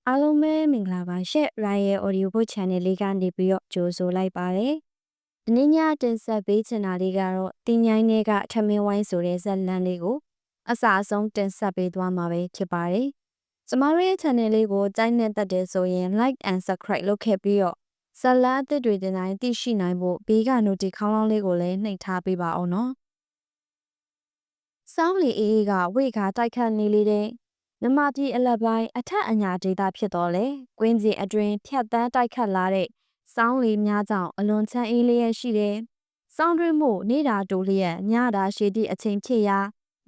အားလုံးပဲမင်္ဂလာပါရှင့် Royal Audio Book Channel လေးကနေပြီးတော့ကြိုဆိုလိုက်ပါတယ်။ဒီနေ့ညတင်ဆက်ပေးချင်တာလေးကတော့တင်းញိုင်းတွေကထမင်းဝိုင်းဆိုတဲ့ဇာတ်လမ်းလေးကိုအစအဆုံးတင်ဆက်ပေးသွားမှာပဲဖြစ်ပါတယ်။ကျမတို့ရဲ့ channel လေးကိုကြိုက်နေတဲ့တဲ့ဆိုရင် like and subscribe လုပ်ခဲ့ပြီးတော့ဇာတ်လမ်းအသစ်တွေတင်တိုင်းသိရှိနိုင်ဖို့ဘေးက notification ခေါင်းလောင်းလေးကိုလည်းနှိပ်ထားပေးပါအောင်နော်။စောင်းလီအေးကဝိခါတိုက်ခတ်နေလေတဲ့မြမပြည်အလက်ပိုင်းအထက်အညာဒေသဖြစ်တော်လေကွင်းကြီးအတွင်ဖြတ်တန်းတိုက်ခတ်လာတဲ့စောင်းလီများကြောင့်အလွန်ချမ်းအေးလျက်ရှိတယ်။စောင်းတွင်းမှုနေတာတိုလျက်ညတာရှည်သည့်အချိန်ဖြစ်ရာ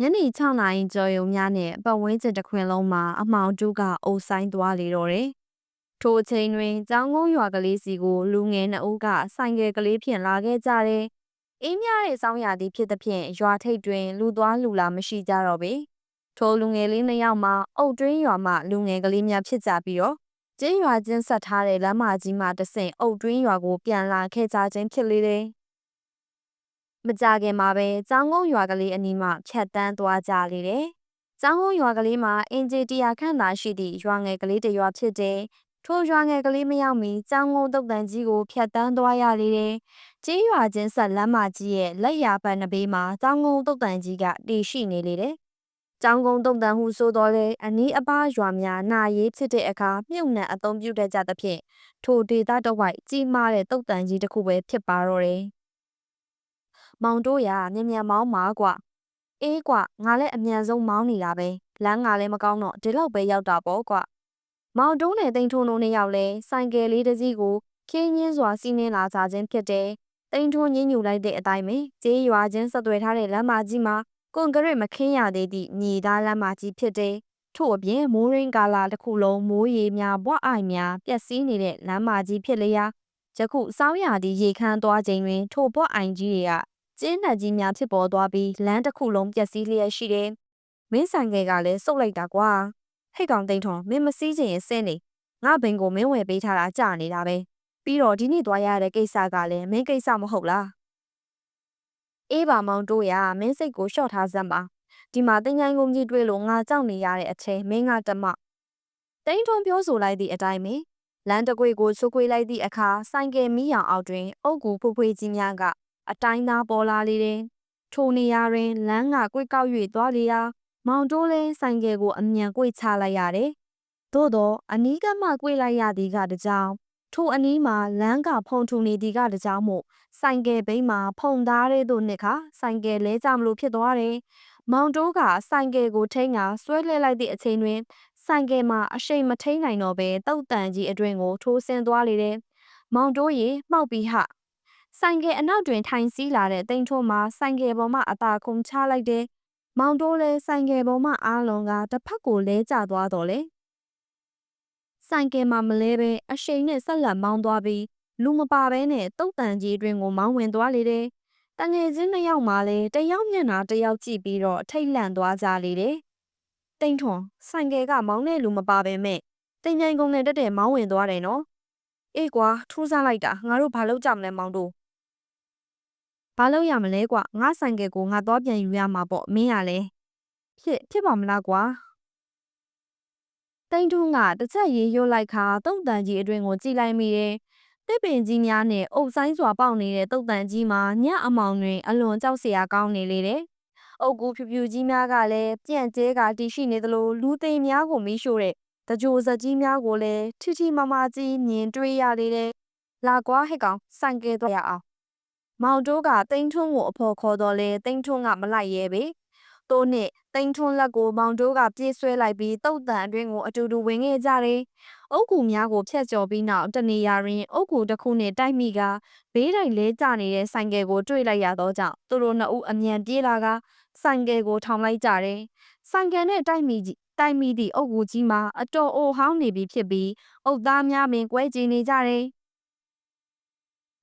ညနေ6နာရီကျော်ယုံများနဲ့ပတ်ဝန်းကျင်တစ်ခွင်လုံးမှာအမှောင်တူးကအုပ်ဆိုင်သွားလေတော့တယ်။ထိုအချိန်တွင်ကျောင်းကုန်းရွာကလေးစီကိုလူငယ်2ဦးကဆိုင်ကယ်ကလေးဖြင့်လာခဲ့ကြတယ်။အေးမြတဲ့စောင်းရာသီဖြစ်သဖြင့်ရွာထိပ်တွင်လူသွားလူလာမရှိကြတော့ပေ။ထိုလူငယ်လေး2ယောက်မှာအုတ်တွင်းရွာမှလူငယ်ကလေးများဖြစ်ကြပြီးတော့ကျင်းရွာချင်းဆက်ထားတဲ့လမ်းမကြီးမှတဆင့်အုတ်တွင်းရွာကိုပြန်လာခဲ့ကြခြင်းဖြစ်လေတယ်။မကြခင်မှာပဲကျောင်းကုန်းရွာကလေးအနီးမှဖြတ်တန်းသွားကြလေတယ်။ကျောင်းကုန်းရွာကလေးမှာအင်ဂျီ100ခန့်သာရှိသည့်ရွာငယ်ကလေးတစ်ရွာဖြစ်တယ်။ထိုရွာငယ်ကလေးမရောက်မီကျောင်းကုန်းတုတ်တန်ကြီးကိုဖြတ်တန်းသွားရလေတယ်။ကျင်းရွာချင်းဆက်လမ်းမကြီးရဲ့လက်ရာဘက်နှဘေးမှာကျောင်းကုန်းတုတ်တန်ကြီးကတည်ရှိနေလေတယ်။ကျောင်းကုန်းတုံတန်ဟုဆိုတော်လဲအနီးအပါးရွာများနာရေးဖြစ်တဲ့အခါမြုပ်နှံအသုံးပြုတတ်ကြသဖြင့်ထိုဒေသတစ်ဝိုက်ကြီးမားတဲ့တုတ်တန်ကြီးတစ်ခုပဲဖြစ်ပါတော့တယ်။မောင်တို့ရမြန်မြန်မောင်းပါကွ။အေးကွငါလည်းအမြန်ဆုံးမောင်းနေတာပဲလမ်းကလည်းမကောင်းတော့ဒီလောက်ပဲရောက်တာပေါ့ကွ။မောင်တို့နဲ့တိန်ထုံတို့နှစ်ယောက်လဲဆိုင်ကယ်လေးတစ်စီးကိုခင်းရင်းစွာစီးနှင်းလာကြခြင်းဖြစ်တယ်။တိန်ထုံညှဉ်းညူလိုက်တဲ့အတိုင်းပဲကျေးရွာချင်းဆက်သွယ်ထားတဲ့လမ်းမကြီးမှာကွန်ကရစ်မခင်းရသေးသည့်မြေသားလမ်းမကြီးဖြစ်တယ်။ထို့အပြင်မိုးရင်းကာလာတစ်ခုလုံးမိုးရေများဘွားအိုင်များပျက်စီးနေတဲ့လမ်းမကြီးဖြစ်လျာယခုစောင်းရာသီရေခမ်းသွားချိန်တွင်ထိုဘွားအိုင်ကြီးတွေကကျင်းနှက်ကြီးများဖြစ်ပေါ်သွားပြီးလမ်းတစ်ခုလုံးပျက်စီးလျက်ရှိတယ်။မင်းဆိုင်ကယ်ကလည်းစုပ်လိုက်တာကွာ။ဟိတ်ကောင်တိန်ထုံမင်းမစီးချင်ရင်ဆင်းနေငါဘိန်ကိုမင်းဝယ်ပေးထားတာကြာနေတာပဲ။ပြီးတော့ဒီနေ့သွားရတဲ့ကိစ္စကလည်းမင်းကိစ္စမဟုတ်လား။အေးပါမောင်တို့ရမင်းစိတ်ကိုလျှော့ထားစမ်းပါဒီမှာတင်ငိုင်းကုန်းကြီးတွေ့လို့ငါကြောက်နေရတဲ့အချိန်မင်းကတမတိန်ထွန်းပြောဆိုလိုက်သည့်အတိုင်းပဲလမ်းတကွေကိုဆွခွေးလိုက်သည့်အခါဆိုင်ကယ်မီးရောင်အောက်တွင်အုတ်ကူဖွဖွေးကြီးများကအတိုင်းသားပေါ်လာလေတယ်ထိုနေရာတွင်လမ်းကကွေ့ကောက်၍သွားလေရာမောင်တိုးလဲဆိုင်ကယ်ကိုအမြန်ကွေ့ချလိုက်ရတယ်သို့တော့အနီးကမှကွေ့လိုက်ရသည်ကတကြောင်ထိုအနီးမှာလမ်းကဖုံထူနေသည်ကတကြောင်မို့ဆိုင်ကယ်ဘိန်းမှာဖုံသားတဲ့သို့နှစ်ခါဆိုင်ကယ်လဲကြမလို့ဖြစ်သွားတယ်။မောင်တိုးကဆိုင်ကယ်ကိုထိန်းကဆွဲလှည့်လိုက်သည့်အချိန်တွင်ဆိုင်ကယ်မှာအရှိန်မထိန်းနိုင်တော့ဘဲတုတ်တန်ကြီးအတွင်ကိုထိုးဆင်းသွားလေတယ်။မောင်တိုးရေမှောက်ပြီးဟဆိုင်ကယ်အနောက်တွင်ထိုင်စီးလာတဲ့တိန်ထိုးမှာဆိုင်ကယ်ပေါ်မှအသာခုန်ချလိုက်တယ်။မောင်တိုးလဲဆိုင်ကယ်ပေါ်မှအားလုံးကတစ်ဖက်ကိုလဲကျသွားတော့လေ။ဆိုင်ကယ်မှာမလဲပဲအရှိန်နဲ့ဆက်လက်မောင်းသွားပြီးလူမပါဘဲနဲ့တုတ်တန်ကြီးအတွင်ကိုမောင်းဝင်သွားလေတယ်။တငယ်ချင်း2ယောက်မှလည်းတယောက်မျက်နှာတယောက်ကြည့်ပြီးတော့ထိတ်လန့်သွားကြလေတယ်။တိန်ထွန်ဆိုင်ကယ်ကမောင်းတဲ့လူမပါပဲမဲ့တင်ငိုင်းကုန်းနဲ့တက်တဲ့မောင်းဝင်သွားတယ်နော်။အေးကွာထူးဆန်းလိုက်တာငါတို့ဘာလုပ်ကြမလဲမောင်တို့။ဘာလုပ်ရမလဲကွာငါဆိုင်ကယ်ကိုငါသွားပြန်ယူရမှာပေါ့မင်းရလဲ။ဖြစ်ပါမလားကွာ။တိန်ထွန်းကတစ်ချက်ရေးရွတ်လိုက်ခါတုတ်တန်ကြီးအတွင်ကိုကြည့်လိုက်မိတယ်။တစ်ပင်ကြီးများနဲ့အုပ်ဆိုင်စွာပေါက်နေတဲ့တုတ်တန်ကြီးမှာညအမောင်တွင်အလွန်ကြောက်စရာကောင်းနေလေတယ်။အုတ်ကူဖြူဖြူကြီးများကလည်းပြန့်ကျဲကတည်ရှိနေသလိုလူသိမ်များကိုမီးရှို့တဲ့တကြိုစက်ကြီးများကိုလည်းထီထီမမကြီးမြင်တွေ့ရလေတယ်။လာကွာဟဲ့ကောင်ဆိုင်ကယ်သွားရအောင်။မောင်တိုးကတိန်ထွန်းကိုအဖော်ခေါ်တော့လဲတိန်ထွန်းကမလိုက်ရဲပဲ။တိုးနဲ့တိန်ထွန်းလက်ကိုမောင်တိုးကပြေးဆွဲလိုက်ပြီးတုတ်တန်အတွင်းကိုအတူတူဝင်ခဲ့ကြတယ်။အုတ်ကူများကိုဖျက်ကျော်ပြီးနောက်တနေရာတွင်အုတ်ကူတစ်ခုနဲ့တိုက်မိကဘေးတိုင်လဲကျနေတဲ့ဆိုင်ကယ်ကိုတွေ့လိုက်ရသောကြောင့်သူတို့နှစ်ဦးအမြန်ပြေးလာကဆိုင်ကယ်ကိုထောင်လိုက်ကြတယ်။ဆိုင်ကယ်နဲ့တိုက်မိသည့်အုတ်ကူကြီးမှာအတော်အိုဟောင်းနေပြီဖြစ်ပြီးအုတ်သားများပင်ကွဲကျင်နေကြတယ်။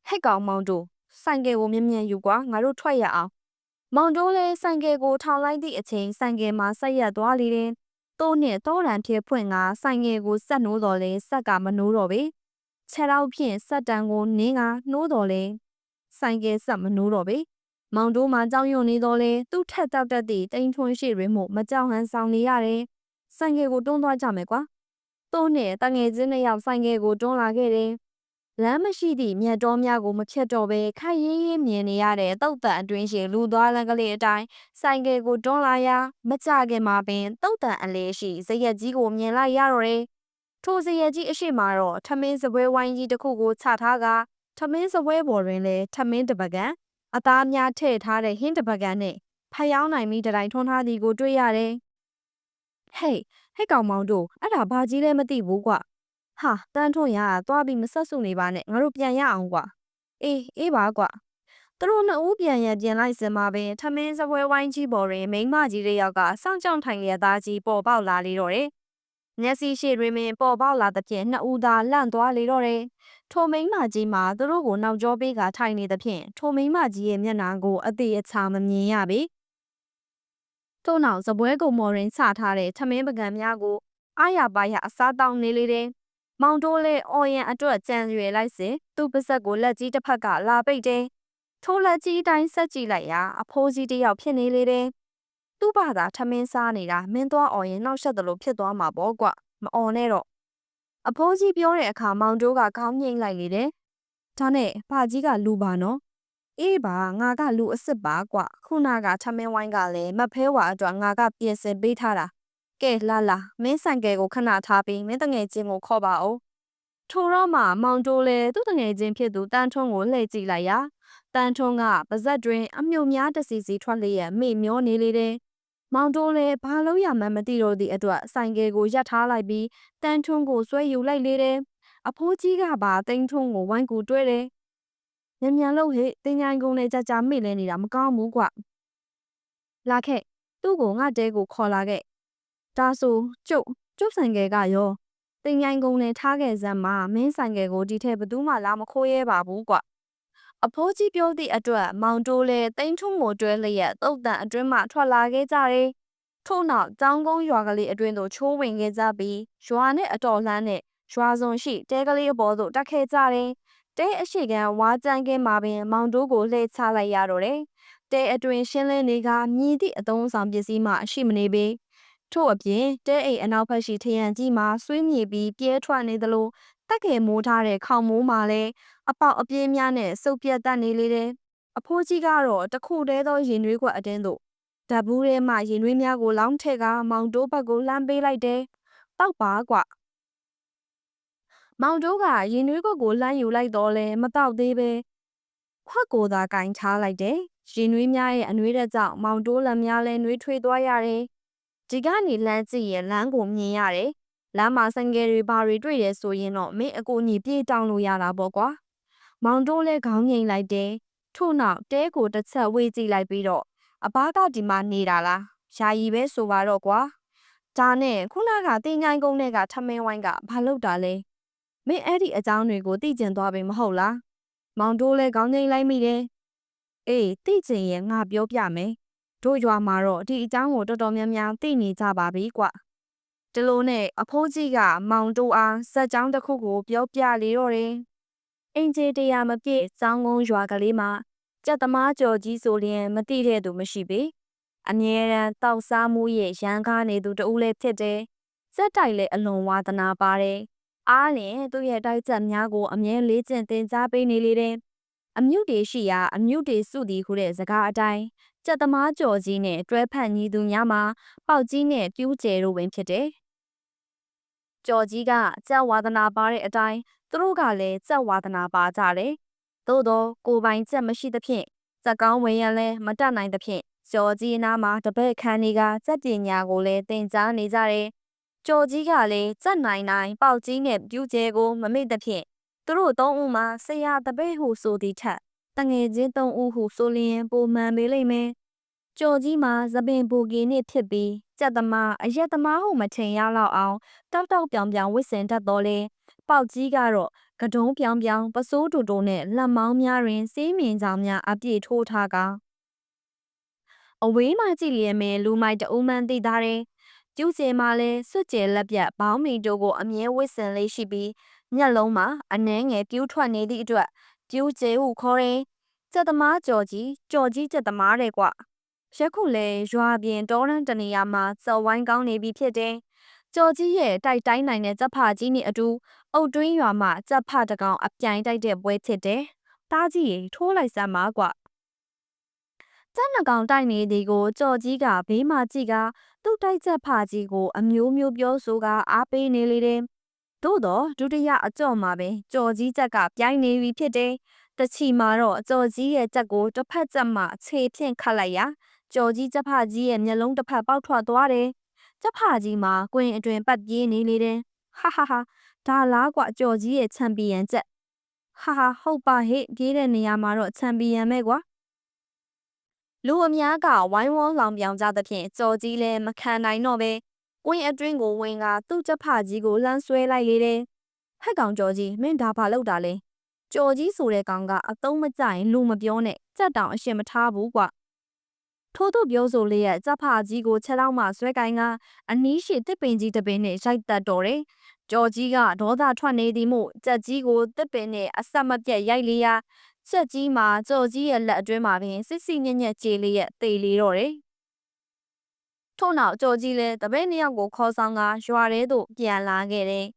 ဟဲ့ကောင်မောင်တို့ဆိုင်ကယ်ကိုမြ мян ယူကွာငါတို့ထွက်ရအောင်။မောင်တိုးလဲဆိုင်ကယ်ကိုထောင်လိုက်သည့်အချိန်ဆိုင်ကယ်မှာဆက်ရက်သွားလေတယ်။တိုးနဲ့တောတန်ဖြစ်ဖွင့်ကဆိုင်ကယ်ကိုဆက်နိုးတော်လဲဆက်ကမနိုးတော့ပေ။ခြေထောက်ဖြင့်ဆက်တန်ကိုနင်းကနှိုးတော်လဲဆိုင်ကယ်ဆက်မနိုးတော့ပေ။မောင်တိုးမှကြောက်ရွံ့နေတော်လဲသူ့ထက်တောက်တတ်သည့်တိန်ထွန်းရှိတွင်မို့မကြောက်ဟန်ဆောင်နေရတယ်။ဆိုင်ကယ်ကိုတွန်းသွားကြမယ်ကွာ သူ့နဲ့တငယ်ချင်းနှစ်ယောက်ဆိုင်ကယ်ကိုတွန်းလာခဲ့တယ်။လမ်းမရှိသည့်မြတ်တော်များကိုမဖြတ်တော့ဘဲခိုင်ရင်းရင်းမြင်နေရတဲ့တုတ်တန်အတွင်းရှိလူသွားလမ်းကလေးအတိုင်းဆိုင်ကယ်ကိုတွန်းလာရာမကြခင်မှာပင်တုတ်တန်အလဲရှိဇရက်ကြီးကိုမြင်လိုက်ရတော့တယ်။ထိုဇရက်ကြီးအရှိမတော့ထမင်းစပွဲဝိုင်းကြီးတစ်ခုကိုချထားကထမင်းစပွဲပေါ်တွင်လည်းထမင်းတစ်ပကံအသားများထည့်ထားတဲ့ဟင်းတစ်ပကံနဲ့ဖျောင်းနိုင်ပြီးတိုင်ထွန်းထားသည်ကိုတွေ့ရတယ်။ဟဲ့ကောင်မောင်တို့အဲ့ဒါဘာကြီးလဲမသိဘူးကွာ။ဟာတန်းထွန်းရသွားပြီးမဆက်စုနေပါနဲ့ငါတို့ပြန်ရအောင်ကွာ။အေးပါကွာ။သူတို့နှစ်ဦးပြန်လိုက်စင်မှာပင်ထမင်းစပွဲဝိုင်းကြီးပေါ်တွင်မိန်းမကြီးတစ်ယောက်ကစောင့်ကြောင်ထိုင်လျက်သားကြီးပေါ်ပေါက်လာလေတော့တယ်။မျက်စိရှိတွင်ပင်ပေါ်ပေါက်လာသဖြင့်နှစ်ဦးသာလန့်သွားလေတော့တယ်။ထိုမိန်းမကြီးမှာသူတို့ကိုနောက်ကျောပေးကထိုင်နေသဖြင့်ထိုမိန်းမကြီးရဲ့မျက်နှာကိုအသေးအချာမမြင်ရပေ။ထို့နောက်စပွဲကိုမော်ရင်ချထားတဲ့ထမင်းပကံများကိုအားရပါရအစားတောင်းနေလေတယ်။မောင်တိုးလဲအော်ရင်အတွက်ကြံရွယ်လိုက်စဉ်သူ့ပါဇက်ကိုလက်ကြီးတစ်ဖက်ကလာပိတ်တယ်။ထိုလက်ကြီးတိုင်းဆက်ကြည့်လိုက်ရာအဖိုးကြီးတစ်ယောက်ဖြစ်နေလေတယ်။သူ့ဘာသာထမင်းစားနေတာမင်းသွားအော်ရင်နှောက်ယှက်တယ်လို့ဖြစ်သွားမှာပေါ့ကွမအော်နဲ့တော့အဖိုးကြီးပြောတဲ့အခါမောင်တိုးကခေါင်းငိမ့်လိုက်လေတယ်။ဒါနဲ့ဘာကြီးကလူပါနော်။အေးပါငါကလူအစ်စ်ပါကွခုနကထမင်းဝိုင်းကလည်းမဖဲဝါအတွက်ငါကပြင်ဆင်ပေးထားတာကဲလာမင်းဆိုင်ကယ်ကိုခဏထားပြီးမင်းတငယ်ချင်းကိုခေါ်ပါဦးထိုတော့မှမောင်တိုးလဲသူ့တငယ်ချင်းဖြစ်သူတန်းထွန်းကိုလှည့်ကြည့်လိုက်ရာတန်းထွန်းကပါဇက်တွင်အမြုပ်များတစီစီထွက်လျက်မေ့မျောနေလေတယ်မောင်တိုးလဲဘာလို့ရမှန်းမသိတော့သည့်အတွက်ဆိုင်ကယ်ကိုရပ်ထားလိုက်ပြီးတန်းထွန်းကိုဆွဲယူလိုက်လေတယ်အဖိုးကြီးကပါတိန်းထွန်းကိုဝိုင်းကူတွဲတယ်မြန်လို့ဟဲ့တင်ញိုင်ကုန်နဲ့ကြာမေ့လဲနေတာမကောင်းဘူးကွလာခဲ့သူ့ကိုငါတဲကိုခေါ်လာခဲ့ဒါဆိုကျုပ်ဆိုင်ကယ်ကရောတင်ញိုင်ကုန်နဲ့ထားခဲ့စမ်းမှာမင်းဆိုင်ကယ်ကိုဒီထက်ဘသူမှလာမခိုးရဲပါဘူးကွအဖိုးကြီးပြောသည့်အတွက်မောင်တိုးလဲတိန်းထွန်းကိုတွဲလျက်တုတ်တန်အတွင်းမှထွက်လာခဲ့ကြတယ်ထို့နောက်တောင်ကုန်းရွာကလေးအတွင်းသို့ချိုးဝင်ခဲ့ကြပြီးရွာနဲ့အတော်လှမ်းနဲ့ရွာစုံရှိတဲကလေးအပေါ်သို့တက်ခဲ့ကြတယ်တဲအရှိကဝါကြမ်းကင်းမှာပင်မောင်တိုးကိုလှည့်ချလိုက်ရတော့တယ်တဲအတွင်ရှင်းလင်းနေကမြည်သည့်အသုံးဆောင်ပစ္စည်းမှရှိမနေပေထို့အပြင်တဲအိမ်အနောက်ဘက်ရှိထရန်ကြီးမှာဆွေးမြေပြီးပြဲထွက်နေသလိုတက်ခဲမိုးထားတဲ့ခေါင်မိုးမှာလည်းအပေါက်အပြင်းများနဲ့စုပ်ပြတ်တတ်နေလေတယ်အဖိုးကြီးကတော့တခုတည်းသောရင်နွေးကွက်အတင်းသို့ဓာတ်ဘူးထဲမှရင်နွေးများကိုလောင်းထည့်ကမောင်တိုးဘက်ကိုလှမ်းပေးလိုက်တယ်တောက်ပါကွမောင်တိုးကရင်နွေးကွက်ကိုလှမ်းယူလိုက်တော့လဲမတောက်သေးပဲခွက်ကိုသာကင်ထားလိုက်တယ်ရင်နွေးများရဲ့အနှွေးတဲ့ကြောင့်မောင်တိုးလက်များလဲနှွေးထွေးသွားရတယ်ဒီကနေလမ်းကြည့်ရင်လမ်းကိုမြင်ရတယ်လမ်းမှာဆိုင်ကယ်တွေဘာတွေတွေ့တယ်ဆိုရင်တော့မင်းအကိုညီပြေးတောင်းလို့ရတာပေါ့ကွာမောင်တိုးလဲခေါင်းငိမ့်လိုက်တယ်ထို့နောက်တဲကိုတစ်ချက်ဝေးကြည့်လိုက်ပြီးတော့အဘကဒီမှာနေတာလားယာယီပဲဆိုပါတော့ကွာဒါနဲ့ခုနကတင်ញိုင်ကုန်းထဲကထမင်းဝိုင်းကဘာလုပ်တာလဲမင်းအဲ့ဒီအကြောင်းတွေကိုသိကျင်သွားပြီမဟုတ်လားမောင်တိုးလဲခေါင်းငိမ့်လိုက်မိတယ်အေးသိကျင်ရင်ငါပြောပြမယ်တို့ရွာမှာတော့ဒီအကြောင်းကိုတော်တော်များများသိနေကြပါပြီကွဒီလိုနဲ့အဖိုးကြီးကမောင်တိုးအားဇက်ကြောင်းတစ်ခုကိုပြောပြလေတော့တယ်အင်ဂျီတရားမပြည့်စောင်းကုန်းရွာကလေးမှာကြက်သမားကြော်ကြီးဆိုလျင်မတိတဲ့သူမရှိပေအမြဲတမ်းတောက်စားမှုရဲ့ရန်ကားနေသူတဦးလည်းဖြစ်တယ်စက်တိုက်လည်းအလွန်ဝါသနာပါတယ်အားလျင်သူ့ရဲ့တိုက်ချက်များကိုအမြဲလေးကျင့်သင်ကြားပေးနေလေတယ်အမြုတေရှိရာအမြုတေစုသည်ဟုတဲ့စကားအတိုင်းကြက်သမားကြော်ကြီးနဲ့တွဲဖက်ညီသူများမှာပေါက်ကြီးနဲ့ပြူးကျဲတို့ပင်ဖြစ်တယ်ကြော်ကြီးကကြက်ဝါသနာပါတဲ့အတိုင်းသူတို့ကလည်းကြက်ဝါသနာပါကြတယ်သို့တော့ကိုပိုင်ကြက်မရှိသဖြင့်ကြက်ကောင်းဝင်ရန်လဲမတတ်နိုင်သဖြင့်ကြော်ကြီးနားမှာတပည့်ခန်းတွေကကြက်ပညာကိုလည်းသင်ကြားနေကြတယ်ကြော်ကြီးကလည်းကြက်နိုင်ပေါက်ကြီးနဲ့ပြူးကျဲကိုမမေ့သဖြင့်သူတို့သုံးဦးမှာဆရာတပည့်ဟုဆိုသည်ထက်တငယ်ချင်းသုံးဦးဟုဆိုလျင်ပိုမှန်ပေလိမ့်မယ်ကြော်ကြီးမှာသပင်ပူကီနစ်ဖြစ်ပြီးကြက်သမားအရက်သမားဟုမထင်ရလောက်အောင်တောက်တောက်ပြောင်ပြောင်ဝစ်စင်တတ်တော်လဲပေါက်ကြီးကတော့ကတုံးပြောင်ပြောင်ပစိုးတူတူနဲ့လက်မောင်းများတွင်စေးမြင်ကြောင်များအပြည့်ထိုးထားကအဝေးမှကြည့်လျက်မဲလူမိုက်တအုံးမှန်းသိသားတယ်ကျူးကျဲမှလည်းစွတ်ကျဲလက်ပြတ်ဘောင်းမီတို့ကိုအမြဲဝစ်စင်လေးရှိပြီးမျက်လုံးမှာအနှဲငယ်ပြူးထွက်နေသည့်အတွက်ကျူးကျဲဟုခေါ်တယ်ကြက်သမားကြော်ကြီးကြက်သမားတဲ့ကွယခုလဲရွာပြင်တောရန်တနေရာမှာစော်ဝိုင်းကောင်းနေပြီဖြစ်တယ် ကျော်ကြီးရဲ့တိုက်တိုင်းနိုင်တဲ့တပ်ဖကြီးနဲ့အတူအုတ်တွင်းရွာမှာတပ်ဖတကောင်အပြိုင်တိုက်တဲ့ပွဲဖြစ်တယ်။တားကြီးရင်ထိုးလိုက်စမ်းပါကွ။တပ်နှစ်ကောင်တိုက်နေသည်ကိုကျော်ကြီးကဘေးမှကြည့်ကသူ့တိုက်ချက်ဖကြီးကိုအမျိုးမျိုးပြောဆိုကအားပေးနေလေတယ်။သို့တော့ဒုတိယအကြော့မှာပဲကျော်ကြီးချက်ကပြိုင်နေပြီဖြစ်တယ်။တချီမှာတော့ကျော်ကြီးရဲ့ချက်ကိုတစ်ဖက်ချက်မှခြေဖြင့်ခတ်လိုက်ရာကျော်ကြီးချက်ဖကြီးရဲ့မျက်လုံးတစ်ဖက်ပေါက်ထွက်သွားတယ်။ချက်ဖကြီးမှာကွင်းအတွင်ပတ်ပြေးနေလေတယ်။ဟာဟာဟာဒါလားကွကျော်ကြီးရဲ့ချန်ပီယံချက်ဟာဟာဟုတ်ပါဟဲ့ပြေးတဲ့နေရာမှာတော့ချန်ပီယံပဲကွာလူအများကဝိုင်းဝန်းလောင်ပြောင်ကြသဖြင့်ကျော်ကြီးလည်းမခံနိုင်တော့ပဲကွင်းအတွင်းကိုဝင်ကသူ့ချက်ဖကြီးကိုလှမ်းဆွဲလိုက်လေတယ်ဟက်ကောင်ကျော်ကြီးမင်းဒါဘာလုပ်တာလဲကျော်ကြီးဆိုတဲ့ကောင်ကအသုံးမကျရင်လူမပြောနဲ့ကြက်တောင်အရှင်မထားဘူးကွထို့သူပြောဆိုလျက်ချက်ဖကြီးကိုချက်တော့မှဆွဲကိုင်းကအနီးရှိတစ်ပင်ကြီးတစ်ပင်နဲ့ရိုက်တက်တော်တယ်ကျော်ကြီးကဒေါသထွက်နေသည်မို့ကြက်ကြီးကိုတစ်ပင်နဲ့အဆက်မပြတ်ရိုက်လေရာကြက်ကြီးမှာကျော်ကြီးရဲ့လက်အတွင်းမှာပင်စစ်စစ်ညက်ညက်ကြေလေးရဲ့တေလေတော့တယ်ထို့နောက်ကျော်ကြီးလည်းတပည့်နှစ်ယောက်ကိုခေါ်ဆောင်ကရွာထဲသို့ပြန်လာခဲ့တယ်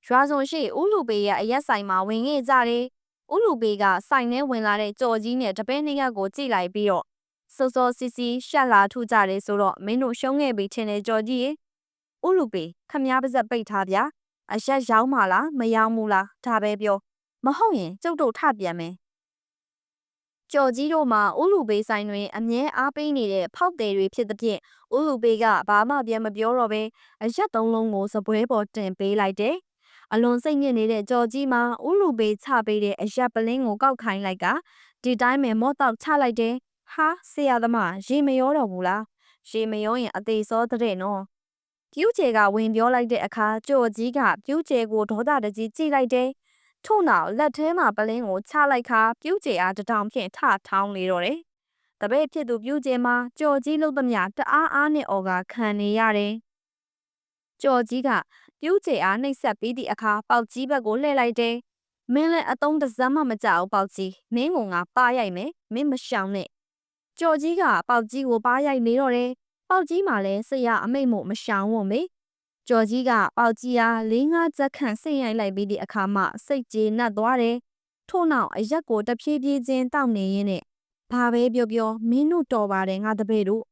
ရွာစုံရှိဦးလူပေရဲ့အရက်ဆိုင်မှာဝင်ခဲ့ကြတယ်ဦးလူပေကဆိုင်ထဲဝင်လာတဲ့ကျော်ကြီးနဲ့တပည့်နှစ်ယောက်ကိုကြည့်လိုက်ပြီးတော့စောစောစီစီရှက်လာထုကြတယ်ဆိုတော့မင်းတို့ရှုံးခဲ့ပြီထင်တယ်ကျော်ကြီးဦးလူပေခမည်းပါဇက်ပိတ်ထားဗျာအရက်ရောင်းမလားမရောင်းဘူးလားဒါပဲပြောမဟုတ်ရင်ကျုပ်တို့ထပြန်မယ်ကျော်ကြီးတို့မှာဦးလူပေဆိုင်တွင်အမြဲအားပေးနေတဲ့ဖောက်တယ်တွေဖြစ်သဖြင့်ဦးလူပေကဘာမှပြန်မပြောတော့ဘဲအရက်သုံးလုံးကိုစပွဲပေါ်တင်ပေးလိုက်တယ်အလွန်စိတ်ညစ်နေတဲ့ကျော်ကြီးမှာဦးလူပေချပေးတဲ့အရက်ပလင်းကိုကောက်ခိုင်းလိုက်ကဒီတိုင်းပဲမော့တောက်ချလိုက်တယ်ဟာဆရာသမားရေမရောတော့ဘူးလားရေမရောရင်အသေးစောတဲ့နော်ပြူးကျဲကဝင်ပြောလိုက်တဲ့အခါကျော်ကြီးကပြူးကျဲကိုဒေါသတကြီးကြည့်လိုက်တယ်ထို့နောက်လက်ထဲမှာပလင်းကိုချလိုက်ခါပြူးကျဲအားတထောင်ဖြင့်ထထောင်းလေတော့တယ်တပည့်ဖြစ်သူပြူးကျဲမှာကျော်ကြီးလို့သမျှတအားအားနဲ့အော်ကခံနေရတယ်ကျော်ကြီးကပြူးကျဲအားနှိပ်ဆက်ပြီးသည့်အခါပေါက်ကြီးဘက်ကိုလှည့်လိုက်တယ်မင်းလည်းအသုံးတစမ်းမှမကြောက်ပေါက်ကြီးမင်းကငါပါရိုက်မယ်မင်းမရှောင်နဲ့ကျော်ကြီးကပေါက်ကြီးကိုပါရိုက်နေတော့တယ်ပေါက်ကြီးမှလည်းဆရာအမိတ်မို့မရှောင်ဝွန်မေကျော်ကြီးကပေါက်ကြီးအား၄-၅ချက်ခန့်ဆင့်ရိုက်လိုက်ပြီးသည့်အခါမှစိတ်ကြေနပ်သွားတယ်ထို့နောက်အရက်ကိုတဖြည်းဖြည်းချင်းတောက်နေရင်းနဲ့ဘာပဲပြောပြောမင်းတို့တော်ပါတယ်ငါတပည့်တို့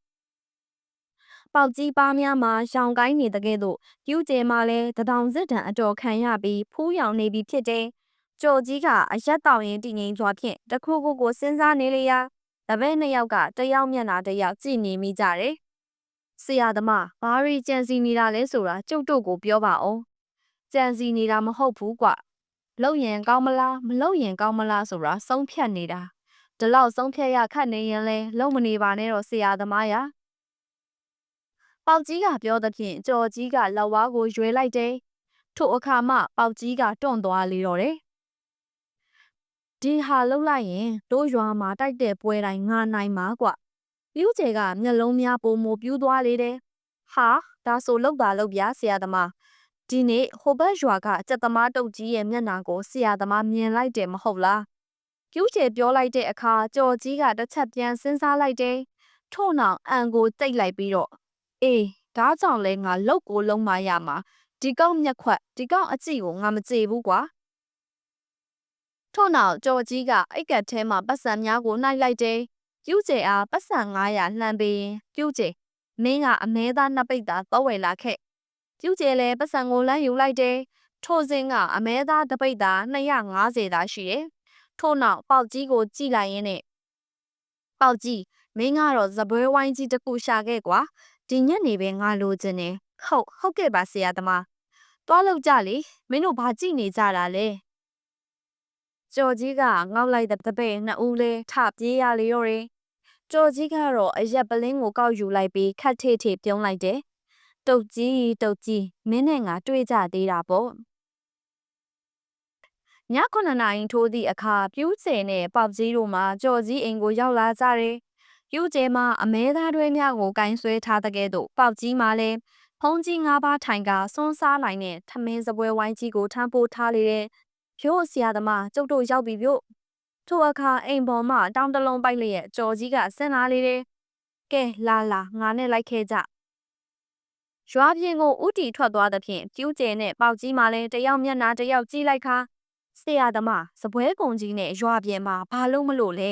ပေါက်ကြီးပါများမှာရောင်ကိုင်းနေတဲ့ကဲ့သို့ပြူးကျဲမှလည်းတထောင်စစ်တံအတော်ခံရပြီးဖူးရောင်နေပြီဖြစ်တယ်ကျော်ကြီးကအရက်တောင်ရင်တည်ငြိမ်စွာဖြင့်တခုခုကိုစဉ်းစားနေလေရာတပည့်နှစ်ယောက်ကတယောက်မျက်နှာတယောက်ကြည့်နေမိကြတယ်ဆရာသမားဘာရီကြံစီနေတာလဲဆိုတာကျုပ်တို့ကိုပြောပါအောင်ကြံစီနေတာမဟုတ်ဘူးကွလုံရင်ကောင်းမလားမလုံရင်ကောင်းမလားဆိုတာဆုံးဖြတ်နေတာဒီလောက်ဆုံးဖြတ်ရခတ်နေရင်လဲလုံမနေပါနဲ့တော့ဆရာသမားရပေါက်ကြီးကပြောသဖြင့်ကြော်ကြီးကလက်ဝါးကိုရွေလိုက်တယ်ထို့အခါမှပေါက်ကြီးကတွန့်သွားလေတော့တယ်ဒီဟာလှုပ်လိုက်ရင်တို့ရွာမှာတိုက်တဲ့ပွဲတိုင်းငါနိုင်မှာကွပြူးကျဲကမျက်လုံးများပုံမပြူးသွားလေတယ်ဟာဒါဆိုလောက်ပါလောက်ပြဆရာသမားဒီနေ့ဟိုဘက်ရွာကစက်သမားတုတ်ကြီးရဲ့မျက်နှာကိုဆရာသမားမြင်လိုက်တယ်မဟုတ်လားပြူးကျဲပြောလိုက်တဲ့အခါကြော်ကြီးကတစ်ချက်ပြန်စဉ်းစားလိုက်တယ်ထို့နောက်အန်ကိုတိတ်လိုက်ပြီးတော့အေးဒါကြောင့်လဲငါလောက်ကိုလုံးမရမှာဒီကောက်မျက်ခွက်ဒီကောက်အကြည့်ကိုငါမကြည့်ဘူးကွာထို့နောက်ကြော်ကြီးကအိတ်ကတ်ထဲမှာပတ်စံများကိုနှိုက်လိုက်တယ်ပြူးကျဲအားပတ်စံ900လှမ်းပေးရင်ပြူးကျဲမင်းကအမဲသားနှစ်ပိတ်သာတော့ဝယ်လာခဲ့ပြူးကျဲလည်းပတ်စံကိုလမ်းယူလိုက်တယ်ထို့စဉ်ကအမဲသားတစ်ပိတ်သာ250သာရှိတယ်ထို့နောက်ပေါက်ကြီးကိုကြည့်လိုက်ရင်းနဲ့ပေါက်ကြီးမင်းကတော့ဇပွဲဝိုင်းကြီးတစ်ခုရှာခဲ့ကွာဒီညက်နေပဲငါလိုချင်တယ်ဟုတ်ကဲ့ပါဆရာသမားတွားလောက်ကြလေမင်းတို့ဘာကြည့်နေကြတာလဲကျော်ကြီးကငေါက်လိုက်တဲ့တပည့်နှစ်ဦးလဲထပြေးရလေရောတယ်ကျော်ကြီးကတော့အရက်ပလင်းကိုကောက်ယူလိုက်ပြီးခတ်ထေထေပြုံးလိုက်တယ်တုတ်ကြီးမင်းနဲ့ငါတွေ့ကြသေးတာပေါ့ည9 နာရီထိုးသည့်အခါပြူးကျဲနဲ့ပေါက်ကြီးတို့မှကျော်ကြီးအိမ်ကိုရောက်လာကြတယ်ပြူးကျဲမှာအမဲသားတွဲများကိုကင်ဆွဲထားတဲ့ကဲ့သို့ပေါက်ကြီးမှလည်းဖုံးကြီး၅ပါးထိုင်ကစွန်းစားနိုင်တဲ့ထမင်းစပွဲဝိုင်းကြီးကိုထမ်းပိုးထားလေတဲ့ဖြိုးဆရာသမားကျုပ်တို့ရောက်ပြီပြု့ထိုအခါအိမ်ပေါ်မှတောင်းတလုံးပိုက်လျက်ကျော်ကြီးကဆင်းလာလေတယ်ကဲလာငါနဲ့လိုက်ခဲ့ကြ ရွာပြင်ကိုဥတီထွက်သွားသဖြင့်ကျူးကျဲနဲ့ပေါက်ကြီးမှလည်းတယောက်မျက်နှာတယောက်ကြည့်လိုက်ခါဆရာသမားစပွဲကုံကြီးနဲ့ရွာပြင်မှာဘာလို့မလို့လဲ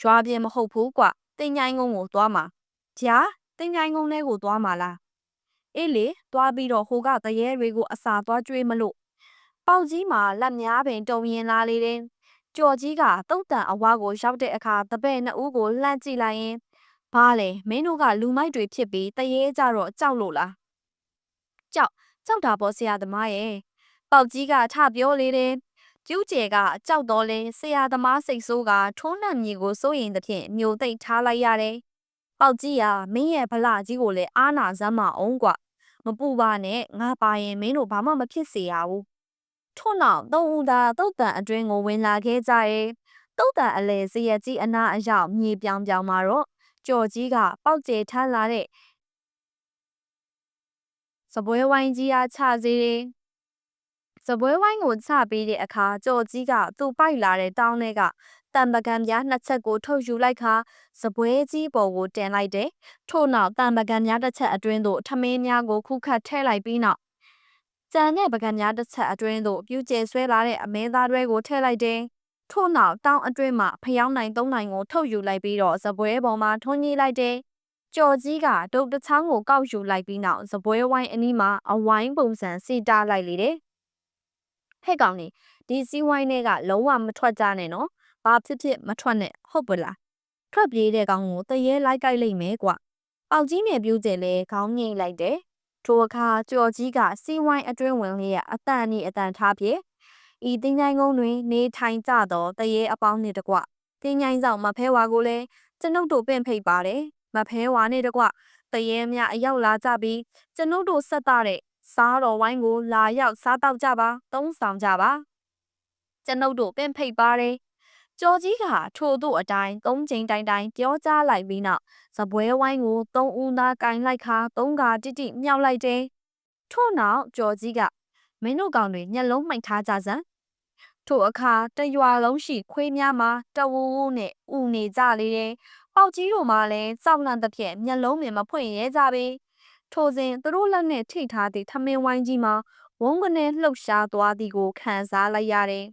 ရွာပြင်မဟုတ်ဘူးကွတင်ញိုင်းကုန်းကိုသွားမှာဂျာတင်ញိုင်းကုန်းထဲကိုသွားမှာလားအေးလေသွားပြီးတော့ဟိုကတရေတွေကိုအစာသွားကျွေးမလို့ပေါက်ကြီးမှာလက်များပင်တုံရင်လာလေတယ်ကြော်ကြီးကတုတ်တန်အဝါကိုရောက်တဲ့အခါတပည့်နှစ်ဦးကိုလှမ်းကြည့်လိုက်ရင်ဘာလဲမင်းတို့ကလူမိုက်တွေဖြစ်ပြီးတရေကြတော့ကြောက်လို့လားကြောက်တာပေါ့ဆရာသမားရဲ့ပေါက်ကြီးကထပြောလေတယ်ကျူးကျဲကကြောက်တော့လဲဆရာသမားစိတ်ဆိုးကထိုးနှံမြေကိုစိုးရင်သဖြင့်မျိုးသိမ့်ထားလိုက်ရတယ်ပေါက်ကြီးကမင်းရဲ့ဗလာကြီးကိုလည်းအားနာစမ်းမအောင်ကွမပူပါနဲ့ငါပါရင်မင်းတို့ဘာမှမဖြစ်စေရဘူးထို့နောက်သုံးဦးသာတုတ်တန်အတွင်းကိုဝင်လာခဲ့ကြရဲ့တုတ်တန်အလဲစရက်ကြီးအနာအရောက်မြေပြောင်ပြောင်မှာတော့ကြော်ကြီးကပေါက်ကျဲထမ်းလာတဲ့စပွဲဝိုင်းကြီးအားချစေတယ်စပွဲဝိုင်းကိုချပေးတဲ့အခါကြော်ကြီးကသူ့ပိုက်လာတဲ့တောင်းထဲကတံပကံပြားနှစ်ချက်ကိုထုတ်ယူလိုက်ခါစပွဲကြီးပေါ်ကိုတင်လိုက်တယ်ထို့နောက်တံပကံများတစ်ချက်အတွင်းသို့ထမင်းများကိုခုခတ်ထည့်လိုက်ပြီးနောက်ကြံတဲ့ပကံများတစ်ချက်အတွင်းသို့ပြူကျဲဆွဲလာတဲ့အမဲသားတွေကိုထည့်လိုက်တယ်ထို့နောက်တောင်းအတွင်းမှဖျောင်းနိုင်သုံးနိုင်ကိုထုတ်ယူလိုက်ပြီးတော့စပွဲပေါ်မှာထွန်းကြီးလိုက်တယ်ကြော်ကြီးကဒုတ်တစ်ချောင်းကိုကောက်ယူလိုက်ပြီးနောက်စပွဲဝိုင်းအနီးမှာအဝိုင်းပုံစံစီတားလိုက်လေတယ်ဟဲ့ကောင်နေဒီစီးဝိုင်းတွေကလုံးဝမထွက်ကြနဲ့နော်ဘာဖြစ်ဖြစ်မထွက်နဲ့ဟုတ်ပလားထွက်ပြေးတဲ့ကောင်ကိုတရေလိုက်ကြိုက်လိုက်မယ်ကွာပေါက်ကြီးနဲ့ပြူးကျဲလဲခေါင်းငိမ့်လိုက်တယ်ထိုအခါကြော်ကြီးကစီးဝိုင်းအတွင်းဝင်လျက်အတန်အတန်ထားပြေဤတင်းချိုင်းကုန်းတွင်နေထိုင်ကြသောတရေအပေါင်းနှင့်တကွတင်းချိုင်းဆောင်မဖဲဝါကိုလည်းကျွန်ုပ်တို့ပင့်ဖိတ်ပါတယ်မဖဲဝါနှင့်တကွတရေများအရောက်လာကြပြီးကျွန်ုပ်တို့ဆက်တာတဲ့စားတော်ဝိုင်းကိုလာရောက်စားတော့ကြပါသုံးဆောင်ကြပါကျွန်ုပ်တို့ပင့်ဖိတ်ပါတယ်ကျော်ကြီးကထို့သို့အတိုင်းသုံးချိန်တိုင်းပြောကြားလိုက်ပြီးနောက်စပွဲဝိုင်းကိုသုံးဦးသားကင်လိုက်ခါသုံးကတိတိမြောက်လိုက်တယ်ထို့နောက်ကျော်ကြီးကမင်းတို့ကောင်တွေညက်လုံးမှိုက်ထားကြစမ်းထို့အခါတရွာလုံးရှိခွေးများမှာတဝူးဝူးနဲ့ဥနေကြလေတယ်ပေါက်ကြီးတို့မှလည်းစောက်လန့်သဖြင့်မျက်လုံးမြင်မဖွင့်ရဲကြပေထိုစဉ်သူတို့လက်နဲ့ထိထားသည့်ထမင်းဝိုင်းကြီးမှာဝုန်းကနေလှုပ်ရှားသွားသည်ကိုခံစားလိုက်ရတယ်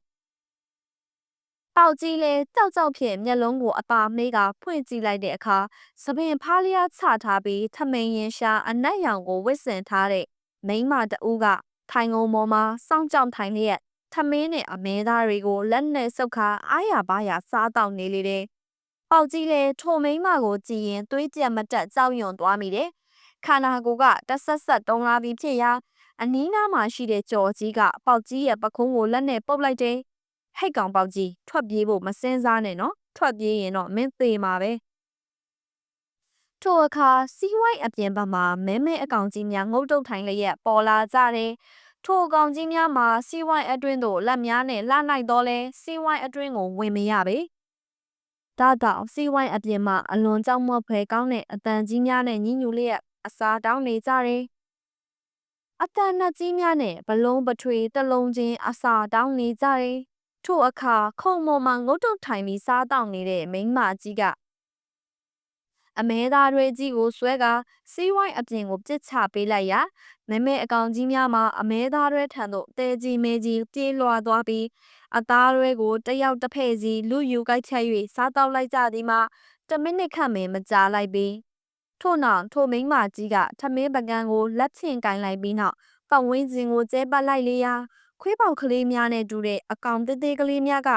ပေါက်ကြီးလဲကြောက်ဖြင့်မျက်လုံးကိုအပါမေးကဖွင့်ကြည့်လိုက်တဲ့အခါသပင်ဖားလျားချထားပြီးထမိန်ရင်ရှာအနက်ရောင်ကိုဝစ်ဆင်ထားတဲ့မိန်းမတဦးကထိုင်ကုန်ပေါ်မှာစောင့်ကြောက်ထိုင်လျက်ထမင်းနဲ့အမဲသားတွေကိုလက်နဲ့ဆုပ်ခါအားရပါးရစားတောက်နေလေတယ်။ပေါက်ကြီးလဲထိုမိန်းမကိုကြည့်ရင်သွေးကြက်မတက်ကြောက်ရွံ့သွားမိတယ်။ခန္ဓာကိုယ်ကတဆက်တုံလာပြီးဖြစ်ရာအနီးနားမှာရှိတဲ့ကြော်ကြီးကပေါက်ကြီးရဲ့ပခုံးကိုလက်နဲ့ပုတ်လိုက်တယ်။ဟိတ်ကောင်ပေါက်ကြီးထွက်ပြေးဖို့မစင်းစားနဲ့နော်ထွက်ပြေးရင်တော့မင်းသေမှာပဲထိုအခါစီးဝိုင်းအပြင်ဘက်မှာမဲအကောင်ကြီးများငုတ်တုတ်ထိုင်လျက်ပေါ်လာကြတယ်ထိုအကောင်ကြီးများမှာစီးဝိုင်းအတွင်းသို့လက်များနဲ့လှနိုင်တော့လဲစီးဝိုင်းအတွင်းကိုဝင်မရပေဒါတောင်စီးဝိုင်းအပြင်မှာအလွန်ကြောက်မော့ဖွယ်ကောင်းတဲ့အတန်ကြီးများနဲ့ညှဉ်းညူလျက်အစာတောင်းနေကြတယ်အတန်နှက်ကြီးများနဲ့ဘလုံးပထွေတလုံးချင်းအစာတောင်းနေကြတယ်ထို့အခါခုံပေါ်မှာငုတ်တုတ်ထိုင်ပြီးစားတောက်နေတဲ့မိန်းမကြီးကအမဲသားတွေကြီးကိုဆွဲကစီးဝိုင်းအပြင်ကိုပြစ်ချပေးလိုက်ရာမဲအကောင်ကြီးများမှာအမဲသားတွေထံသို့တဲကြီးမဲကြီးပြေးလွှာသွားပြီးအသားတွေကိုတယောက်တစ်ဖက်စီလူယူကိုက်ချက်၍စားတောက်လိုက်ကြသည်မှာ1မိနစ်ခန့်မကြာလိုက်ပြီးထို့နောက်ထိုမိန်းမကြီးကထမင်းပကံကိုလက်ဖြင့်ကင်လိုက်ပြီးနောက်ပတ်ဝန်းကျင်ကိုကျဲပတ်လိုက်လေရာခွေးပေါက်ကလေးများနဲ့တူတဲ့အကောင်သေးသေးကလေးများက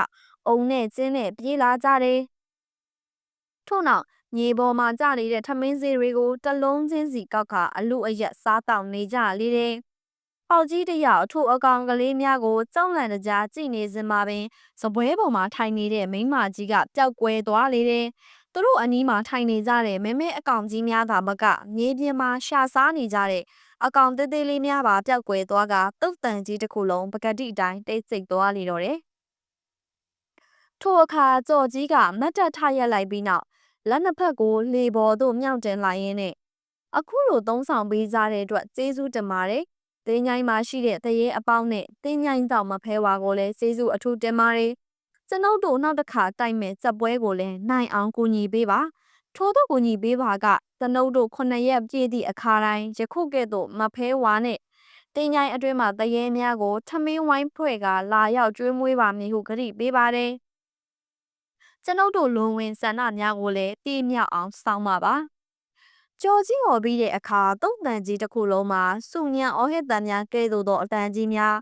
အုံနဲ့ကျင်းနဲ့ပြေးလာကြတယ်။ထို့နောက်မြေပေါ်မှာကျနေတဲ့ထမင်းစေးတွေကိုတလုံးချင်းစီကောက်ခါအလူအရက်စားတောက်နေကြလေတယ်။ပေါက်ကြီးတယောက်ထိုအကောင်ကလေးများကိုကြောက်လန့်တကြားကြည့်နေစမှာပင်စပွဲပေါ်မှာထိုင်နေတဲ့မိန်းမကြီးကပျောက်ကွယ်သွားလေတယ်။သူတို့အနီးမှာထိုင်နေကြတဲ့မဲအကောင်ကြီးများသာမကမြေပြင်မှာရှာစားနေကြတဲ့အကောင်သေးသေးလေးများပါပျောက်ကွယ်သွားကတုတ်တန်ကြီးတစ်ခုလုံးပကတိအတိုင်းတိတ်ဆိတ်သွားလေတော့တယ်။ထိုအခါကြော်ကြီးကမတ်တက်ထရက်လိုက်ပြီးနောက်လက်နှစ်ဖက်ကိုလေပေါ်သို့မြောက်တင်လိုက်ရင်းနဲ့အခုလိုသုံးဆောင်ပေးကြတဲ့အတွက်ကျေးဇူးတင်ပါတယ်။တင်းញိုင်းမှာရှိတဲ့တရေအပေါင်းနဲ့တင်းញိုင်းတော့မဖဲဝါကိုလည်းကျေးဇူးအထူးတင်ပါတယ်။ကျွန်ုပ်တို့နောက်တစ်ခါတိုက်မဲ့စက်ပွဲကိုလည်းနိုင်အောင်ကူညီပေးပါ ထို့သောကူညီပေးပါကကျွန်ုပ်တို့9ရက်ပြည့်သည့်အခါတိုင်းယခုကဲ့သို့မဖဲဝါနှင့်တင်ញိုင်းအတွင်းမှတရေများကိုထမင်းဝိုင်းဖွဲ့ကလာရောက်ကျွေးမွေးပါမည်ဟုကတိပေးပါတယ်ကျွန်ုပ်တို့လွန်ဝင်ဆန္ဒများကိုလည်းတည်မြောက်အောင်စောင့်ပါပါကြော်ကြီးဟော်ပြီးတဲ့အခါတုံ့တန်ကြီးတစ်ခုလုံးမှာစုညံအော်ဟစ်တန်များကဲ့သို့သောအတန်ကြီးများ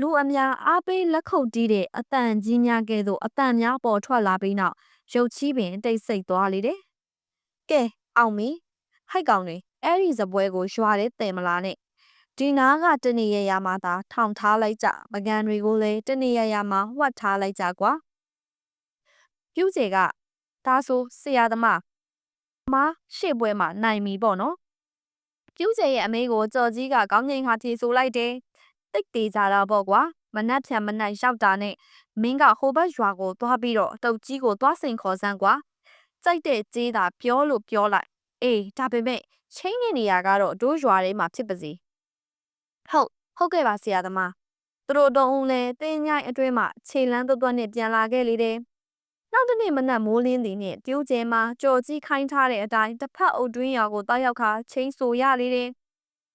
လူအများအားပေးလက်ခုပ်တီးတဲ့အတန်ကြီးများကဲ့သို့အတန်များပေါ်ထွက်လာပြီးနောက်ရုပ်ချီးပင်တိတ်ဆိတ်သွားလေတယ်။ကဲအောင်မီဟိုက်ကောင်တွေအဲ့ဒီစပွဲကိုရွာတဲ့တယ်မလားနဲ့ဒီနားကတနေရရမှာသာထောင်ထားလိုက်ကြပကံတွေကိုလည်းတနေရရမှာဝှက်ထားလိုက်ကြကွာ။ပြုစေကဒါဆိုဆရာသမားမရှေ့ပွဲမှာနိုင်ပြီပေါ့နော်။ပြုစေရဲ့အမေကိုကြော်ကြီးကကောင်းငင်ခါဖြေဆိုလိုက်တယ်။တိတ်သေးကြတာပေါ့ကွာ။မနှက်ဖြန်မနှက်ရောက်တာနဲ့မင်းကဟိုဘက်ရွာကိုသွားပြီးတော့တုတ်ကြီးကိုသွားစိန်ခေါ်စမ်းကွာကြိုက်တဲ့ကြေးသာပြောလို့ပြောလိုက်အေးဒါပေမဲ့ချင်းနေနေရကတော့တို့ရွာထဲမှာဖြစ်ပါစေဟုတ်ကဲ့ပါဆရာသမားသူတို့တုံးဦးလဲတင်းញိုင်းအတွင်းမှာခြေလန်းသွက်နဲ့ပြန်လာခဲ့လေတယ်နောက်တစ်နေ့မနက်မိုးလင်းသည်နဲ့ပြိုးကျဲမှာကြော်ကြီးခိုင်းထားတဲ့အတိုင်းတစ်ဖက်အုပ်တွင်းရွာကိုတောက်ရောက်ခါချင်းဆိုရလေတယ်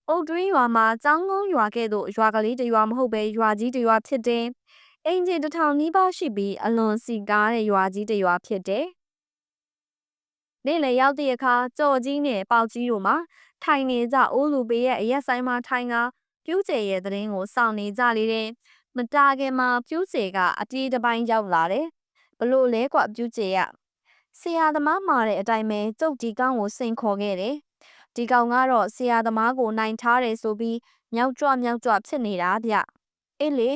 အုပ်တွင်းရွာမှာចောင်းကုန်းရွာကဲ့သို့ရွာကလေးတစ်ရွာမဟုတ်ပဲရွာကြီးတစ်ရွာဖြစ်တယ်။အင်ဂျင်တစ်ထောင်နီးပါးရှိပြီးအလွန်စီကားတဲ့ရွာကြီးတစ်ရွာဖြစ်တယ်။နေ့လည်ရောက်သည့်အခါကြော်ကြီးနဲ့ပေါက်ကြီးတို့မှာထိုင်နေကြအိုးလူပေးရဲ့အရက်ဆိုင်မှာထိုင်ကပြူးကျဲရဲ့သတင်းကိုစောင့်နေကြလေတယ်။မတာခင်မှာပြူးကျဲကအပြေးတစ်ပိုင်းရောက်လာတယ်။ဘလို့လဲကွပြူးကျဲရဆရာသမားမှာတဲ့အတိုင်းပဲကျုပ်ဒီကောင်းကိုစိန်ခေါ်ခဲ့တယ်။ဒီကောင်ကတော့ဆရာသမားကိုနိုင်ထားတယ်ဆိုပြီးမြောက်ကြွဖြစ်နေတာဗျ။အေးလေ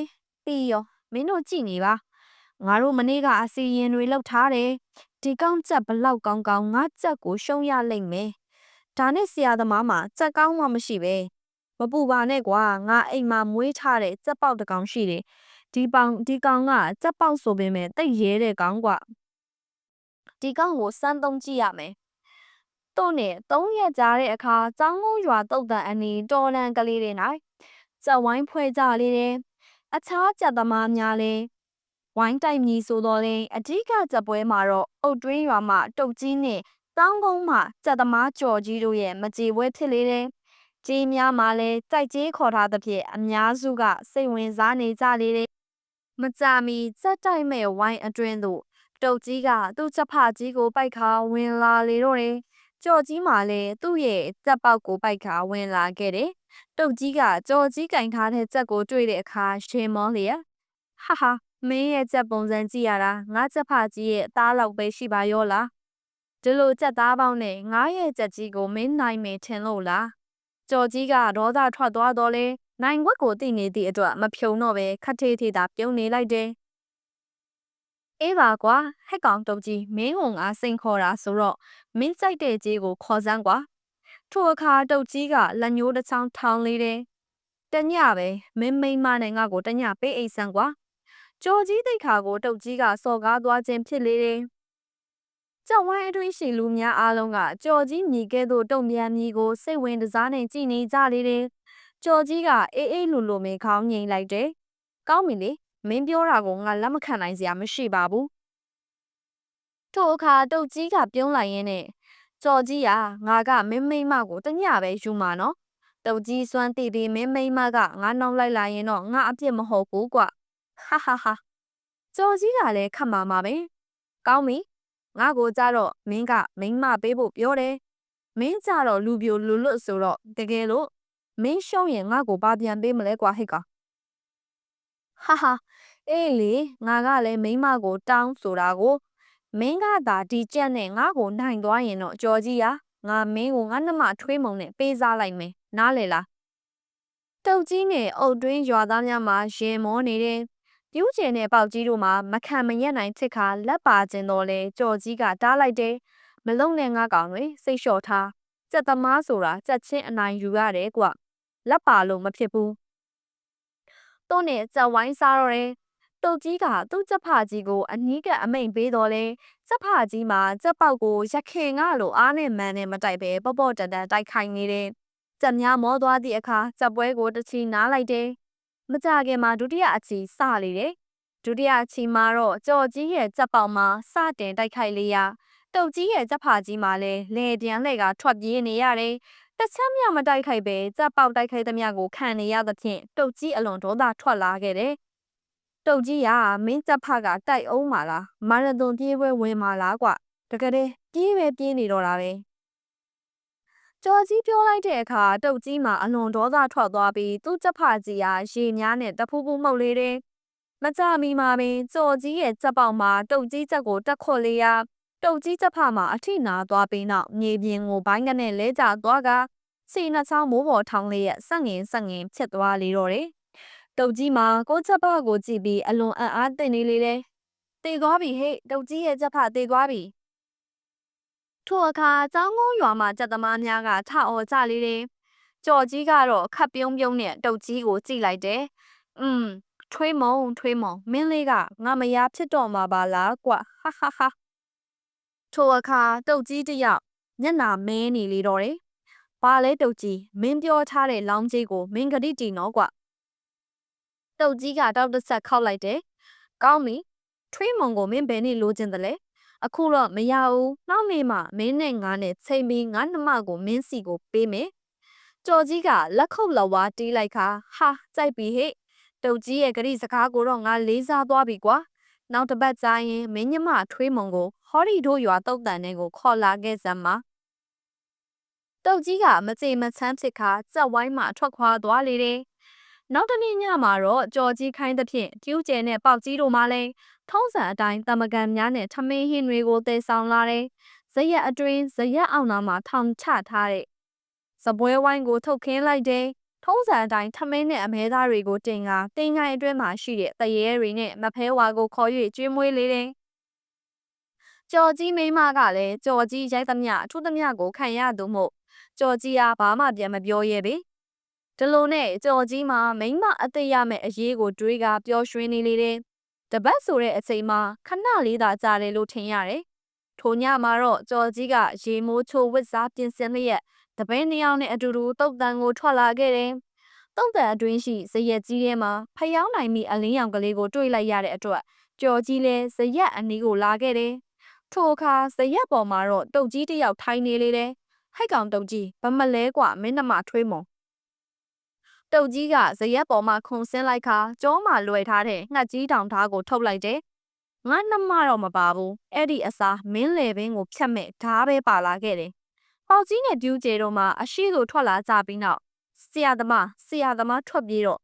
ပြီးရောမင်းတို့ကြည့်နေပါ။ငါတို့မနေ့ကအစီရင်တွေလောက်ထားတယ်။ဒီကောင်းကြက်ဘလောက်ကောင်းကောင်းငါကြက်ကိုရှုံးရလိမ့်မယ်။ဒါနဲ့ဆရာသမားမှာကြက်ကောင်းမှမရှိပဲ။မပူပါနဲ့ကွာငါအိမ်မှာမွေးထားတဲ့ကြက်ပေါက်တစ်ကောင်ရှိတယ်။ဒီကောင်ကကြက်ပေါက်ဆိုပေမဲ့တိတ်ရဲတဲ့ကောင်ကွာ။ဒီကောင်ကိုစမ်းသုံးကြည့်ရမယ်။တို့နဲ့3ရက်ကြာတဲ့အခါចောင်းကုန်းရွာတုတ်တန်အနီတော်လန်ကလေးတွေ၌ကြက်ဝိုင်းဖွဲ့ကြလေတယ်။အခြားကြက်သမားများလည်းဝိုင်းတိုက်မြည်ဆိုတော့လေအဓိကကြက်ပွဲမှာတော့အုတ်တွင်းရွာမှာတုတ်ကြီးနဲ့တောင်းကုန်းမှာကြက်သမားကြော်ကြီးတို့ရဲ့မကြေပွဲဖြစ်လေတယ်။ကြီးများမှာလည်းတိုက်ကြီးခေါ်ထားသဖြင့်အများစုကစိတ်ဝင်စားနေကြလေတယ်။မကြမီစက်တိုက်မဲ့ဝိုင်းအတွင်းသို့တုတ်ကြီးကသူ့ချက်ဖကြီးကိုပိုက်ခါဝင်လာလေတော့တယ်။ကြော်ကြီးမှလည်းသူ့ရဲ့ကြက်ပေါက်ကိုပိုက်ခါဝင်လာခဲ့တယ်။တုတ်ကြီးကကြော်ကြီးကင်ထားတဲ့ကြက်ကိုတွေ့တဲ့အခါရှင်မောလျက်ဟာမင်းရဲ့ကြက်ပုံစံကြည့်ရတာငါကြက်ဖကြီးရဲ့အသားလောက်ပဲရှိပါရောလားဒီလိုကြက်သားပေါင်းနဲ့ငါရဲ့ကြက်ကြီးကိုမင်းနိုင်မယ်ထင်လို့လားကြော်ကြီးကဒေါသထွက်သွားတော့လေနိုင်ဝက်ကိုသိနေသည့်အတွက်မဖြုံတော့ပဲခတ်ထေးထေးသာပြုံးနေလိုက်တယ်အေးပါကွာဟက်ကောင်တုတ်ကြီးမင်းကငါစိန်ခေါ်တာဆိုတော့မင်းကြိုက်တဲ့ကြီးကိုခေါ်စမ်းကွာထိုအခါတုတ်ကြီးကလက်ညှိုးတစ်ချောင်းထောင်းလေးတယ်တညပဲမင်းမိမနဲ့ငါ့ကိုတညပေးအိတ်ဆန်းကွာကြော်ကြီးတိတ်ခါကိုတုတ်ကြီးကစော်ကားသွားခြင်းဖြစ်လေတယ်ကြောက်ဝိုင်းအတွင်းရှိလူများအားလုံးကကြော်ကြီးမြည်ကဲ့သို့တုံပြန်မြည်ကိုစိတ်ဝင်တစားနဲ့ကြည်နေကြလေတယ်ကြော်ကြီးကအေးလူမေခေါင်းငိမ့်လိုက်တယ်ကောင်းပြီလေမင်းပြောတာကိုငါလက်မခံနိုင်စရာမရှိပါဘူးထိုအခါတုတ်ကြီးကပြုံးလိုက်ရင်းနဲ့ကြော်ကြီးကငါကမင်းမိမကိုတညပဲယူမှာနော်တုတ်ကြီးစွမ်းသိပြီးမင်းမိမကငါနှောင်းလိုက်လာရင်တော့ငါအပြစ်မဟုတ်ဘူးကွဟာကြော်ကြီးကလည်းခတ်မှာပဲကောင်းပြီငါကိုကြတော့မင်းကမိန်းမပေးဖို့ပြောတယ်မင်းကြတော့လူပြိုလူလွတ်ဆိုတော့တကယ်လို့မင်းရှုံးရင်ငါကိုဘာပြန်ပေးမလဲကွာဟိတ်ကောင်ဟာအေးလေငါကလည်းမိန်းမကိုတောင်းဆိုတာကိုမင်းကသာဒီကြက်နဲ့ငါကိုနိုင်သွားရင်တော့ကြော်ကြီးရငါမင်းကိုငါနှမထွေးမုံနဲ့ပေးစားလိုက်မယ်နားလေလားတုတ်ကြီးနဲ့အုတ်တွင်းရွာသားများမှာရင်မောနေတယ်ပြူးကျင်တဲ့ပေါက်ကြီးတို့မှာမခံမရက်နိုင်ချစ်ခါလက်ပါကျင်တော့လဲကြော်ကြီးကတားလိုက်တယ်မလုံနဲ့ငါကောင်တွေစိတ်လျှော့ထားကြက်သမားဆိုတာကြက်ချင်းအနိုင်ယူရတယ်ကွလက်ပါလို့မဖြစ်ဘူးတို့နဲ့ကြက်ဝိုင်းစားတော့တယ်တုတ်ကြီးကသူ့ကြက်ဖကြီးကိုအနီးကအမိန်ပေးတော့လဲကြက်ဖကြီးမှာကြက်ပေါက်ကိုရခင်ငါလိုအားနဲ့မန်းနဲ့မတိုက်ပဲပေါ့တန်တိုက်ခိုင်နေတယ်ကြက်များမောသွားသည့်အခါကြက်ပွဲကိုတချီနားလိုက်တယ်မကြခင်မှာဒုတိယအချီစလေတယ်ဒုတိယအချီမှာတော့ကြော်ကြီးရဲ့ကြက်ပေါက်မှာစတင်တိုက်ခိုက်လေရာတ တုတ်ကြီးရဲ့ကြက်ဖာကြီးမှလည်းလေပြန်လှည့်ကထွက်ပြေးနေရတယ်။တစ်ချက်မျှမတိုက်ခိုက်ပဲကြက်ပေါက်တိုက်ခိုက်သမျှကိုခံနေရသဖြင့်တုတ်ကြီးအလွန်ဒေါသထွက်လာခဲ့တယ်။တုတ်ကြီးကမင်းကြက်ဖကတိုက်အောင်ပါလား။မာရသွန်ပြေးပွဲဝင်ပါလားကွ။တကယ်ပြေးပဲပြေးနေတော့တာပဲ။ကြော်ကြီးပြောလိုက်တဲ့အခါတုတ်ကြီးမှာအလွန်ဒေါသထွက်သွားပြီးသူ့ကြက်ဖကြီးဟာရေများနဲ့တဖူးဖူးမှုတ်လေတယ်။မကြမီမှာပင်ကြော်ကြီးရဲ့ကြက်ပေါက်မှာတုတ်ကြီးကြက်ကိုတက်ခွတ်လေးရတုတ်ကြီးကြက်ဖမှာအထိနာသွားပြီးနောက်မြေပြင်ကိုဘိုင်းကနဲ့လဲကျသွားကစီနှချောင်းမိုးပေါ်ထောင်လေးရဲ့ဆက်ငင်ဖြစ်သွားလေတော့တယ်။တုတ်ကြီးမှာကိုကြက်ဖကိုကြည့်ပြီးအလွန်အံ့အားသင့်နေလေတယ်။တေသွားပြီဟဲ့တုတ်ကြီးရဲ့ကြက်ဖတေသွားပြီ။ထိုအခါကျောင်းကုန်းရွာမှာကြက်သမားများကထအော်ကြလေတယ်။ကြော်ကြီးကတော့ခပ်ပြုံးပြုံးနဲ့တုတ်ကြီးကိုကြည့်လိုက်တယ်။ထွေးမုံမင်းလေးကငါမယားဖြစ်တော့မှာပါလားကွဟာဟာဟာထိုအခါတုတ်ကြီးတယောက်မျက်နာမဲနေလေတော့တယ်။ဘာလဲတုတ်ကြီးမင်းပြောထားတဲ့လောင်းကြီးကိုမင်းကတိတီနော်ကွ။တုတ်ကြီးကတောက်တစ်ဆက်ခောက်လိုက်တယ်။ကောင်းပြီထွေးမုံကိုမင်းဘယ်နေလိုချင်တယ်လဲ။အခုတော့မရဘူး။နောက်နေ့မှမင်းနဲ့ငါနဲ့ချိန်ပြီးငါနှမကိုမင်းစီကိုပေးမယ်။ကြော်ကြီးကလက်ခုပ်လက်ဝါးတီးလိုက်ခါဟာကြိုက်ပြီဟဲ့။တုတ်ကြီးရဲ့ဂရိစကားကိုတော့ငါလေးစားသွားပြီကွာ။နောက်တစ်ပတ်ကြာရင်မင်းညမထွေးမုံကိုဟောဒီတို့ရွာတုတ်တန်တဲ့ကိုခေါ်လာခဲ့စမ်းပါတုတ်ကြီးကမကြေမချမ်းဖြစ်ခါကြက်ဝိုင်းမှထွက်ခွာသွားလေတယ်နောက်တနေ့ညမှာတော့ကြော်ကြီးခိုင်းသဖြင့်ကျူးကျဲနဲ့ပေါက်ကြီးတို့မှလည်းထုံးစံအတိုင်းတမကန်များနဲ့ထမင်းဟင်းတွေကိုတည်ဆောင်လာတယ်ဇရက်အတွင်းဇရက်အောင်နာမှာထောင်ချထားတဲ့စပွဲဝိုင်းကိုထုတ်ခင်းလိုက်တယ်ထုံးစံအတိုင်းထမင်းနဲ့အမဲသားတွေကိုတင်ကာတင်ငိုင်အတွင်းမှာရှိတဲ့တရေတွေနဲ့မဖဲဝါကိုခေါ်၍ကျွေးမွေးလေတယ်ကြော်ကြီးမိမကလည်းကြော်ကြီးရိုက်သမျှအထူးသမျှကိုခံရသူမို့ကြော်ကြီးအားဘာမှပြန်မပြောရဲပေဒီလိုနဲ့ကြော်ကြီးမှာမိမအသိရမဲ့အရေးကိုတွေးကပျော်ရွှင်နေလေတယ်တပတ်ဆိုတဲ့အချိန်မှာခဏလေးသာကြာတယ်လို့ထင်ရတယ်ထိုညမှာတော့ကြော်ကြီးကရေမိုးချိုးဝစ်စားပြင်ဆင်လျက်တပင်းနှစ်ယောက်နဲ့အတူတူတုတ်တန်ကိုထွက်လာခဲ့တယ်တုတ်တန်အတွင်းရှိဇရက်ကြီးထဲမှာဖျောင်းနိုင်မိအလင်းရောင်ကလေးကိုတွေ့လိုက်ရတဲ့အတွက်ကြော်ကြီးလည်းဇရက်အနီးကိုလာခဲ့တယ်ထိုအခါဇရက်ပေါ်မှာတော့တုတ်ကြီးတစ်ယောက်ထိုင်နေလေတယ်ဟိုက်ကောင်တုတ်ကြီးဗမလဲကွာမင်းနှမထွေးမုံတုတ်ကြီးကဇရက်ပေါ်မှာခုန်ဆင်းလိုက်ခါကြောမှာလွယ်ထားတဲ့ငှက်ကြီးတောင်သားကိုထုတ်လိုက်တယ်ငါနှမတော့မပါဘူးအဲ့ဒီအစားမင်းလေပင်ကိုဖြတ်မဲ့ဓားပဲပါလာခဲ့တယ်ပေါက်ကြီးနဲ့ပြူးကျဲတို့မှအရှိကိုထွက်လာကြပြီးနောက်ဆရာသမားထွက်ပြေးတော့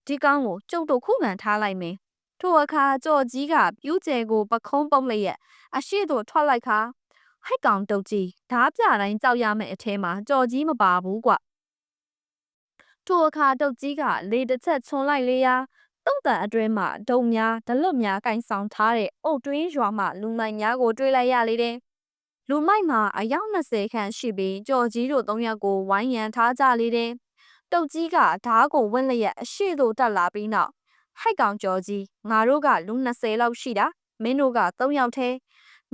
ဒီကောင်းကိုကျုပ်တို့ခုခံထားလိုက်မယ်ထိုအခါကြော်ကြီးကပြူးကျဲကိုပခုံးပုတ်လျက်အရှိတို့ထွက်လိုက်ခါဟိုက်ကောင်တုတ်ကြီးဓားပြတိုင်းကြောက်ရမယ့်အထဲမှာကြော်ကြီးမပါဘူးကွထိုအခါတုတ်ကြီးကလေတစ်ချက်ချွန်လိုက်လေရာတုတ်တန်အတွင်းမှာဒုံများဒလွတ်များကင်ဆောင်ထားတဲ့အုတ်တွင်းရွာမှလူမိုက်များကိုတွေ့လိုက်ရလေတယ်လူမိုက်မှာအယောက်20ခန့်ရှိပြီးကြော်ကြီးတို့3ယောက်ကိုဝိုင်းရန်ထားကြလေတယ်တုတ်ကြီးကဓားကိုဝင့်လျက်အရှိတို့တက်လာပြီးနောက်ဟိုက်ကောင်ကြော်ကြီးငါတို့ကလူ20လောက်ရှိတာမင်းတို့က3ယောက်ထဲ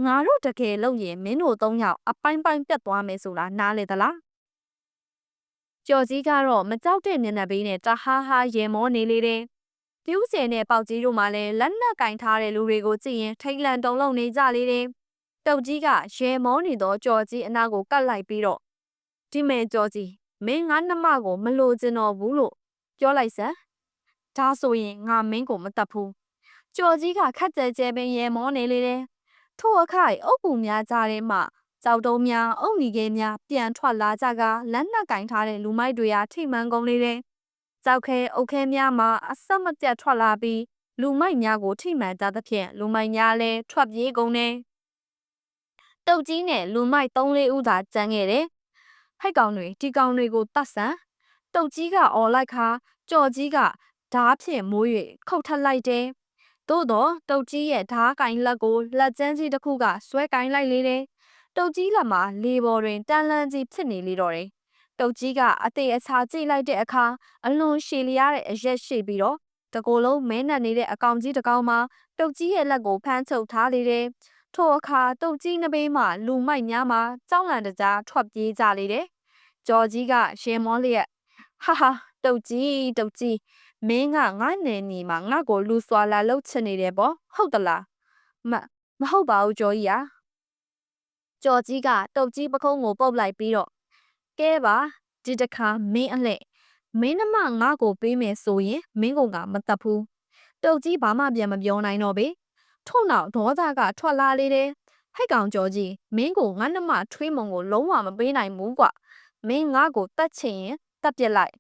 ငါတို့တကယ်လို့ရင်မင်းတို့3ယောက်အပိုင်းပိုင်းပြတ်သွားမယ်ဆိုတာနားလေသလားကြော်ကြီးကတော့မကြောက်တဲ့မျက်နှာပေးနဲ့တဟားဟားရေမောနေလေတယ်ပြူးစဲနဲ့ပေါက်ကြီးတို့မှလည်းလက်နက်ကင်ထားတဲ့လူတွေကိုကြည့်ရင်ထိတ်လန့်တုန်လှုပ်နေကြလေတယ်တုတ်ကြီးကရေမောနေသောကြော်ကြီးအနာကိုကတ်လိုက်ပြီးတော့ဒီမဲ့ကြော်ကြီးမင်းငါနှမကိုမလိုချင်တော့ဘူးလို့ပြောလိုက်စမ်းဒါဆိုရင်ငါမင်းကိုမတတ်ဘူးကြော်ကြီးကခက်ကြဲကြဲပင်ရေမောနေလေတယ်ထို့အခိုက်အုပ်ပူများကြားထဲမှကြောက်တုံးများအုံနီခဲများပြန်ထွက်လာကြကလက်နက်ကင်ထားတဲ့လူမိုက်တွေဟာထိမှန်ကုန်လေတယ်ကြောက်ခဲအုပ်ခဲများမှအဆက်မပြတ်ထွက်လာပြီးလူမိုက်များကိုထိမှန်ကြသဖြင့်လူမိုက်များလည်းထွက်ပြေးကုန်တယ်တုတ်ကြီးနဲ့လူမိုက်3-4ဦးသာကျန်ခဲ့တယ်ဟိုက်ကောင်တွေဒီကောင်တွေကိုတတ်ဆန်တုတ်ကြီးကအော်လိုက်ခါကြော်ကြီးကဓားဖြင့်မိုး၍ခုတ်ထက်လိုက်တယ်သို့တော့တုတ်ကြီးရဲ့ဓားကင်လက်ကိုလက်ကျန်းကြီးတစ်ခုကဆွဲကင်လိုက်လေတယ်တုတ်ကြီးလက်မှာလေပေါ်တွင်တန်လန်းကြီးဖြစ်နေလေတော့တယ်တုတ်ကြီးကအသေးအချာကြည့်လိုက်တဲ့အခါအလွန်ရှည်လျားတဲ့အရက်ရှိပြီးတော့တကိုယ်လုံးမဲနက်နေတဲ့အကောင်ကြီးတစ်ကောင်မှာတုတ်ကြီးရဲ့လက်ကိုဖမ်းချုပ်ထားလေတယ်ထိုအခါတုတ်ကြီးနှပေးမှလူမိုက်များမှာကြောက်လန့်တကြားထွက်ပြေးကြလေတယ်ကြော်ကြီးကရှင်မောလျက်ဟာဟာတုတ်ကြီးမင်းကငါနယ်မြေမှာငါ့ကိုလူစွာလာလှုပ်ချင်နေတယ်ပေါ့ဟုတ်သလားမဟုတ်ပါဘူးကြော်ကြီး ကျော်ကြီးကတုတ်ကြီးပခုံးကိုပုတ်လိုက်ပြီးတော့ကဲပါဒီတခါမင်းအလှဲ့မင်းနှမငါ့ကိုပေးမယ်ဆိုရင်မင်းကမတတ်ဘူးတုတ်ကြီးဘာမှပြန်မပြောနိုင်တော့ပေထို့နောက်ဒေါသကထွက်လာလေတယ်ဟိတ်ကောင်ကျော်ကြီးမင်းကိုငါနှမထွေးမုံကိုလုံးဝမပေးနိုင်ဘူးကွာမင်းငါ့ကိုတတ်ချင်ရင်တတ်ပြစ်လိုက်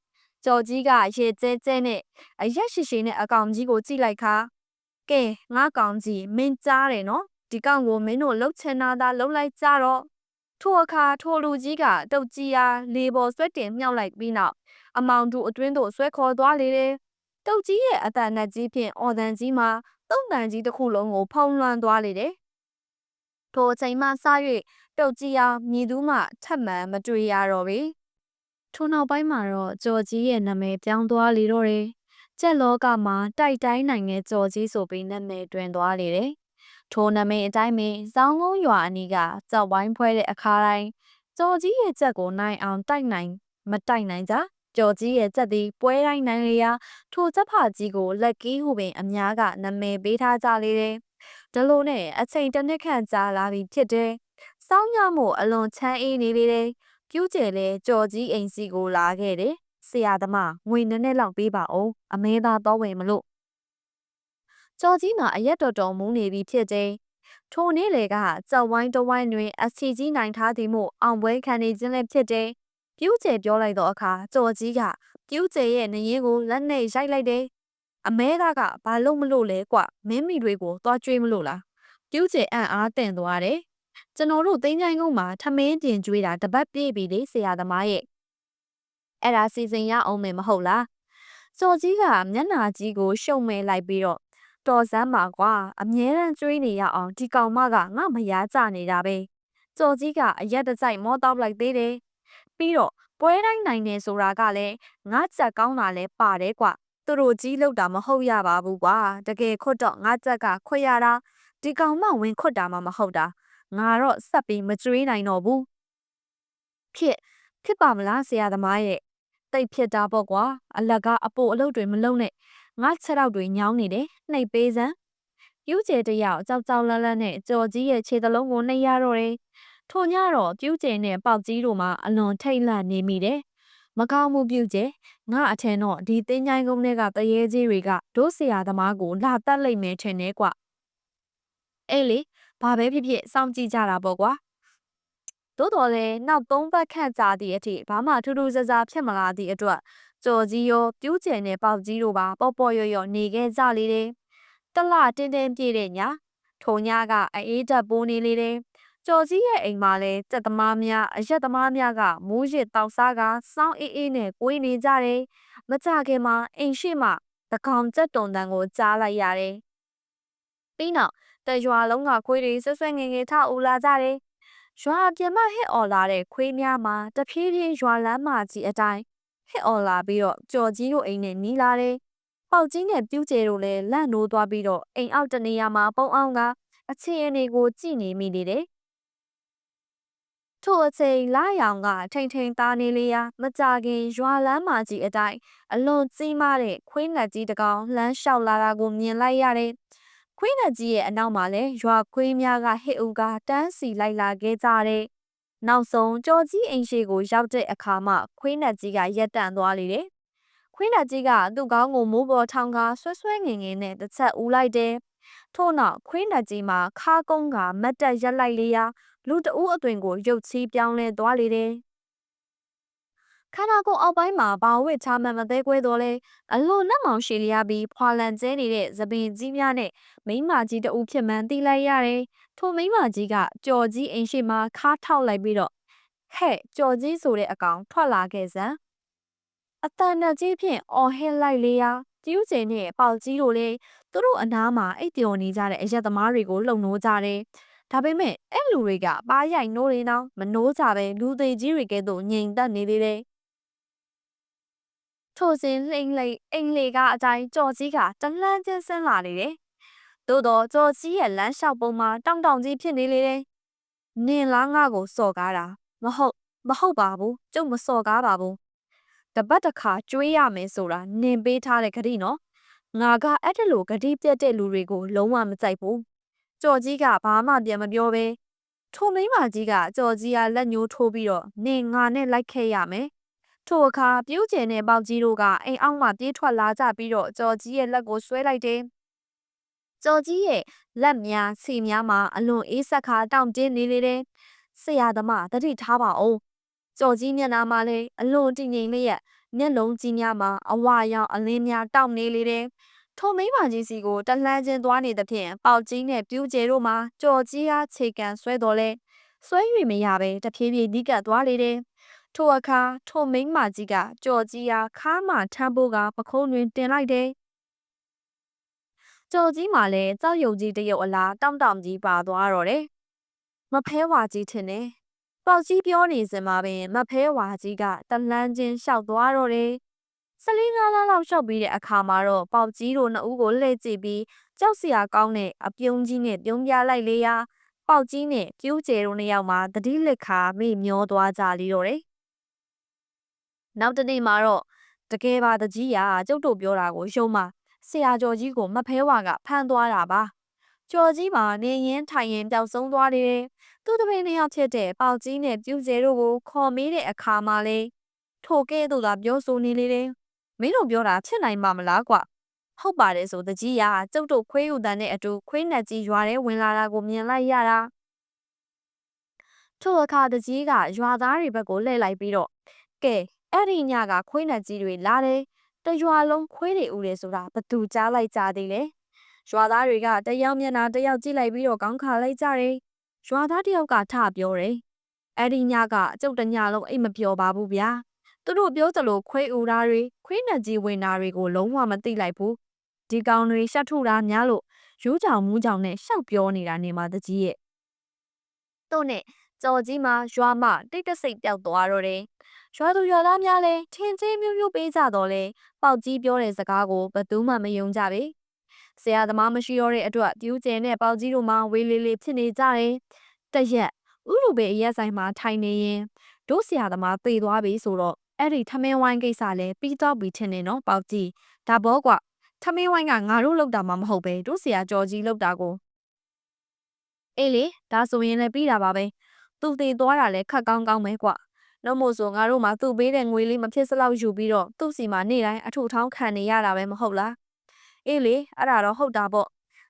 ကျော်ကြီးကရေကျဲကျဲနဲ့အရက်ရှိရှိနဲ့အကောင်ကြီးကိုကြည့်လိုက်ခါကဲငါကောင်ကြီးမင်းကြားတယ်နော်ဒီကောင်ကိုမင်းတို့လှုပ်ချင်တာသာလှုပ်လိုက်ကြတော့ထိုအခါထိုလူကြီးကတုတ်ကြီးအားလေပေါ်ဆွဲတင်မြှောက်လိုက်ပြီးနောက်အမောင်တို့အတွင်းသို့ဆွဲခေါ်သွားလေတယ်တုတ်ကြီးရဲ့အတန်နဲ့ကြီးဖြင့်အော်တန်ကြီးမှာသုံးတန်ကြီးတစ်ခုလုံးကိုဖုံးလွှမ်းသွားလေတယ်ထိုအချိန်မှစ၍တုတ်ကြီးအားမြည်သူမှထပ်မံမတွေ့ရတော့ပေထိုနောက်ပိုင်းမှာတော့ကျော်ကြီးရဲ့နာမည်ပြောင်းသွားလေတော့တယ်ကျက်လောကမှာတိုက်တိုင်းနိုင်တဲ့ကျော်ကြီးဆိုပြီးနာမည်တွင်သွားလေတယ်ထိုနာမည်အတိုင်းပင်စောင်းကုန်းရွာအနီးကကြောက်ဝိုင်းဖွဲတဲ့အခါတိုင်းကျော်ကြီးရဲ့ကြက်ကိုနိုင်အောင်တိုက်နိုင်မတိုက်နိုင်ကြကျော်ကြီးရဲ့ကြက်သည်ပွဲတိုင်းနိုင်လျာထိုကြက်ဖကြီးကိုလက်ကီးဟုပင်အများကနာမည်ပေးထားကြလေတယ်ဒါလိုနဲ့အချိန်တစ်နှစ်ခန့်ကြာလာပြီဖြစ်တယ်စောင်းညမို့အလွန်ချမ်းအေးနေလေတယ်ပြူးကျဲလဲကျော်ကြီးအိမ်စီကိုလာခဲ့တယ်ဆရာသမားငွေနဲ့လောက်ပေးပါအောင်အမဲသားတော့ဝင်မလို့ကျော်ကြီးမှာအရက်တော်မူးနေပြီဖြစ်တယ်ထိုနေ့လေကကြောက်ဝိုင်းတဝိုင်းတွင်အစီကြီးနိုင်ထားသည်မို့အောင်ပွဲခံနေခြင်းလည်းဖြစ်တယ်ပြူးကျဲပြောလိုက်တော့အခါကျော်ကြီးကပြူးကျဲရဲ့နရင်ကိုလက်နဲ့ရိုက်လိုက်တယ်အမဲသားကဘာလို့မလို့လဲကွမင်းမိတွေကိုသွားကြွေးမလို့လားပြူးကျဲအံ့အားတင့်သွားတယ်ကျွန်တော်တို့သိန်းချိုင်းကုန်းမှာထမင်းတင်ကြွေးတာတပတ်ပြည့်ပြီလေဆရာသမားရဲ့အဲ့ဒါစီစဉ်ရအောင်မယ်မဟုတ်လားစော်ကြီးကမျက်နာကြီးကိုရှုံမဲလိုက်ပြီးတော့တော်စမ်းပါကွာအမြဲတမ်းကြွေးနေရအောင်ဒီကောင်မကငါမရားကြနေတာပဲစော်ကြီးကအရက်တစိုက်မောတောက်လိုက်သေးတယ်ပြီးတော့ပွဲတိုင်းနိုင်နေဆိုတာကလည်းငါကြက်ကောင်းတာလဲပါတယ်ကွာသူတို့ကြီးလောက်တာမဟုတ်ရပါဘူးကွာတကယ်ခွတ်တော့ငါကြက်ကခွတ်ရတာဒီကောင်မဝင်ခွတ်တာမှမဟုတ်တာငါတော့ဆက်ပြီးမကျွေးနိုင်တော့ဘူးဖြစ်ပါမလားဆရာသမားရဲ့တိတ်ဖြစ်တာပေါ့ကွာအလက်ကအပို့အလုပ်တွေမလုပ်နဲ့ငါချက်တော့တွေညောင်းနေတယ်နှိပ်ပေးစမ်းပြူးကျဲတယောက်ကြောက်ကြောက်လန့်လန့်နဲ့ကြော်ကြီးရဲ့ခြေသလုံးကိုနှိပ်ရတော့တယ်ထိုညတော့ပြူးကျဲနဲ့ပေါက်ကြီးတို့မှအလွန်ထိတ်လန့်နေမိတယ်မကောင်းမှုပြူးကျဲငါအထင်တော့ဒီတင်းချိုင်းကုန်းတွေကတရေကြီးတွေကဒုဆရာသမားကိုလာတတ်လိမ့်မယ်ထင်တယ်ကွအေးလေဘာပဲဖြစ်ဖြစ်စောင့်ကြည့်ကြတာပေါ့ကွာသို့တော်လည်းနောက်3ပတ်ခန့်ကြာသည့်အထိဘာမှထူးထူးဆန်းဆန်းဖြစ်မလာသည့်အတွက်ကြော်ကြီးရောပြူးကျဲနဲ့ပေါက်ကြီးတို့ပါပေါ့ပေါ့ရော့ရော့နေခဲ့ကြလေတယ်။တလတင်းတင်းပြည့်တဲ့ညထိုညကအေးတက်ပိုးနေလေတယ်။ကြော်ကြီးရဲ့အိမ်မှာလည်းစက်သမားများအရက်သမားများကမိုးရစ်တောက်စားကစောင်းအေးနဲ့ကိုင်းနေကြတယ်။မကြခင်မှာအိမ်ရှိမှတကောင်ကြက်တုံတန်ကိုကြားလိုက်ရတယ်။ပြီးနောက်တရွာလုံးကခွေးတွေဆွဆွငငယ်ထအူလာကြတယ်။ရွာပြင်မဟစ်အော်လာတဲ့ခွေးများမှာတဖြည်းဖြည်းရွာလမ်းမကြီးအတိုင်းဟစ်အော်လာပြီးတော့ကြော်ကြီးတို့အိမ်နဲ့နီးလာတယ်။ပေါက်ကြီးနဲ့ပြူးကျဲတို့လည်းလန့်နိုးသွားပြီးတော့အိမ်အောက်တနေရာမှာပုံအောင်ကအခြေအနေကိုကြည့်နေမိနေတယ်။ထို့အချိန်လာရောင်ကထိန်ထိန်သားနေလေရာမကြခင်ရွာလမ်းမကြီးအတိုင်းအလွန်ကြီးမားတဲ့ခွေးငှက်ကြီးတစ်ကောင်လမ်းလျှောက်လာတာကိုမြင်လိုက်ရတယ်။ခွေးငှက်ကြီးရဲ့အနောက်မှာလည်းရွာခွေးများကဟစ်ဦးကတန်းစီလိုက်လာခဲ့ကြတဲ့နောက်ဆုံးကြော်ကြီးအိမ်ရှိကိုရောက်တဲ့အခါမှခွေးငှက်ကြီးကရက်တန့်သွားလေတယ်။ခွေးငှက်ကြီးကသူ့ကောင်းကိုမိုးပေါ်ထောင်ကဆွဲငင်နဲ့တစ်ချက်ဦးလိုက်တယ်။ထို့နောက်ခွေးငှက်ကြီးမှာခါကုန်းကမတ်တက်ရက်လိုက်လေရာလူတဦးအသွင်ကိုရုပ်ချီးပြောင်းလဲသွားလေတယ်။ခန္ဓာကိုယ်အောက်ပိုင်းမှာဘာဝစ်ချမှန်မသေးကွဲတော့လဲအလွန်နှက်မောင်ရှည်လျားပြီးဖွာလန်ကျဲနေတဲ့သပင်ကြီးများနဲ့မိမကြီးတဦးဖြစ်မှန်းသိလိုက်ရတယ်။ထိုမိမကြီးကကြော်ကြီးအိမ်ရှိမှာခါထောက်လိုက်ပြီးတော့ဟဲ့ကြော်ကြီးဆိုတဲ့အကောင်ထွက်လာခဲ့စမ်းအတန်နဲ့ကြီးဖြင့်အော်ဟစ်လိုက်လေရာကျူးကျင်နဲ့ပေါက်ကြီးတို့လည်းသူတို့အနားမှာအိတ်ပျော်နေကြတဲ့အရက်သမားတွေကိုလှုံ့နိုးကြတယ်ဒါပေမဲ့အဲ့လူတွေကပါရိုက်နိုးနေတော့မနိုးကြပဲလူသေးကြီးတွေကဲ့သို့ငြိမ်သက်နေသေးတယ်ထိုစဉ်လှိမ့်လိမ့်အိမ်လေကအတိုင်းကြော်ကြီးကတလှမ်းချင်းဆင်းလာနေတယ်သို့တော့ကြော်ကြီးရဲ့လမ်းလျှောက်ပုံမှာတောင်တောင်ကြီးဖြစ်နေလေတယ်နင်လားငါကိုစော်ကားတာမဟုတ်ပါဘူးကျုပ်မစော်ကားပါဘူးတပတ်တစ်ခါကျွေးရမယ်ဆိုတာနင်ပေးထားတဲ့ဂတိနော်ငါကအဲ့ဒါလိုဂတိပြတ်တဲ့လူတွေကိုလုံးဝမကြိုက်ဘူးကြော်ကြီးကဘာမှပြန်မပြောပဲ ထိုမိန်းမကြီးကကြော်ကြီးကလက်ညှိုးထိုးပြီးတော့နင်ငါနဲ့လိုက်ခဲ့ရမယ်ထိုအခါပြူးကျယ်နဲ့ပေါက်ကြီးတို့ကအိမ်အောက်မှပြေးထွက်လာကြပြီးတော့ကြော်ကြီးရဲ့လက်ကိုဆွဲလိုက်တယ်ကြော်ကြီးရဲ့လက်များခြေများမှာအလွန်အေးဆက်ခါတောင့်တင်းနေလေတယ်ဆရာသမားတတိထားပါအောင်ကြော်ကြီးမျက်နှာမှာလည်းအလွန်တည်ငြိမ်လျက်မျက်လုံးကြီးများမှာအဝါရောင်အလင်းများတောင့်နေလေတယ်ထိုမိန်းမကြီးစီကိုတလှမ်းချင်းသွားနေသဖြင့်ပေါက်ကြီးနဲ့ပြူးကျယ်တို့မှာကြော်ကြီးအားခြေကန်ဆွဲတော်လဲဆွဲ၍မရပဲတဖြည်းဖြည်းနီးကပ်သွားလေတယ်ထိုအခါထိုမိန်းမကြီးကကြော်ကြီးအားခါမှထမ်းဖို့ကပခုံးတွင်တင်လိုက်တယ်ကြော်ကြီးမှလည်းကြောက်ရွံ့ကြီးတရုပ်အလားတောင့်တောင့်ကြီးပါသွားတော့တယ်မဖဲဝါကြီးထင်တယ်ပေါက်ကြီးပြောနေစင်မှာပင်မဖဲဝါကြီးကတလှမ်းချင်းလျှောက်သွားတော့တယ်15လလောက်လျှောက်ပြီးတဲ့အခါမှာတော့ပေါက်ကြီးတို့နှစ်ဦးကိုလှည့်ကြည့်ပြီးကြောက်စရာကောင်းတဲ့အပြုံးကြီးနဲ့ပြုံးပြလိုက်လေရာပေါက်ကြီးနဲ့ပြူးကျယ်တို့နှစ်ယောက်မှာတတိလက်ခါမေ့မျောသွားကြလေတော့တယ်နောက်တနေ့မှာတော့တကယ်ပါတကြီးကကျုပ်တို့ပြောတာကိုယုံပါဆရာကျော်ကြီးကိုမဖဲဝါကဖမ်းသွားတာပါကျော်ကြီးမှာနေရင်ထိုင်ရင်ပျောက်ဆုံးသွားတယ်သူတပည့်နှစ်ယောက်ဖြစ်တဲ့ပေါက်ကြီးနဲ့ပြူးကျယ်တို့ကိုခေါ်မေးတဲ့အခါမှာလေထိုကဲ့သို့သာပြောဆိုနေလေတယ်မင်းတို့ပြောတာဖြစ်နိုင်ပါမလားကွဟုတ်ပါတယ်ဆိုတကြီးကကျုပ်တို့ခွေးယူတန်တဲ့အတူခွေးနှက်ကြီးရွာထဲဝင်လာတာကိုမြင်လိုက်ရတာထိုအခါတကြီးကရွာသားတွေဘက်ကိုလှည့်လိုက်ပြီးတော့ကဲအဲ့ဒီညကခွေးနှက်ကြီးတွေလာတယ်တရွာလုံးခွေးတွေဥတယ်ဆိုတာဘသူကြားလိုက်ကြသေးလဲရွာသားတွေကတယောက်မျက်နှာတယောက်ကြည့်လိုက်ပြီးတော့ကောင်းခါလိုက်ကြတယ်ရွာသားတယောက်ကထပြောတယ်အဲ့ဒီညကကျုပ်တညလုံးအိတ်မပျော်ပါဘူးဗျာသူတို့ပြောသလိုခွေးဥတာတွေခွေးနှက်ကြီးဝင်တာတွေကိုလုံးဝမသိလိုက်ဘူးဒီကောင်တွေရှက်ထုတာများလို့ရိုးကြောင်မူးကြောင်နဲ့ရှောက်ပြောနေတာနေမှာတကြီးရဲ့တို့နဲ့ကြော်ကြီးမှာရွာမတိတ်တဆိတ်ပျောက်သွားတော့တယ်ရွာသူရွာသားများလည်းထင်သေးမျိုးမျိုးပေးကြတော့လဲပေါက်ကြီးပြောတဲ့စကားကိုဘယ်သူမှမယုံကြပေဆရာသမားမရှိတော့တဲ့အတွက်ပြူးကျယ်နဲ့ပေါက်ကြီးတို့မှဝေးလေးလေးဖြစ်နေကြတယ်တရက်ဥလူပေအရက်ဆိုင်မှာထိုင်နေရင်တို့ဆရာသမားသေသွားပြီဆိုတော့အဲ့ဒီထမင်းဝိုင်းကိစ္စလည်းပြီးတော့ပြီထင်နေနော်ပေါက်ကြီးဒါဘောကွထမင်းဝိုင်းကငါတို့လောက်တာမှမဟုတ်ပဲတို့ဆရာကျော်ကြီးလောက်တာကိုအေးလေဒါဆိုရင်လည်းပြီးတာပါပဲသူသေးသွားတာလည်းခက်ကောင်းကောင်းပဲကွနှုတ်မို့ဆိုငါတို့မှသူ့ပေးတဲ့ငွေလေးမဖြစ်စလောက်ယူပြီးတော့သူ့စီမှာနေ့တိုင်းအထုထောင်းခံနေရတာပဲမဟုတ်လားအေးလေအဲ့ဒါတော့ဟုတ်တာပေါ့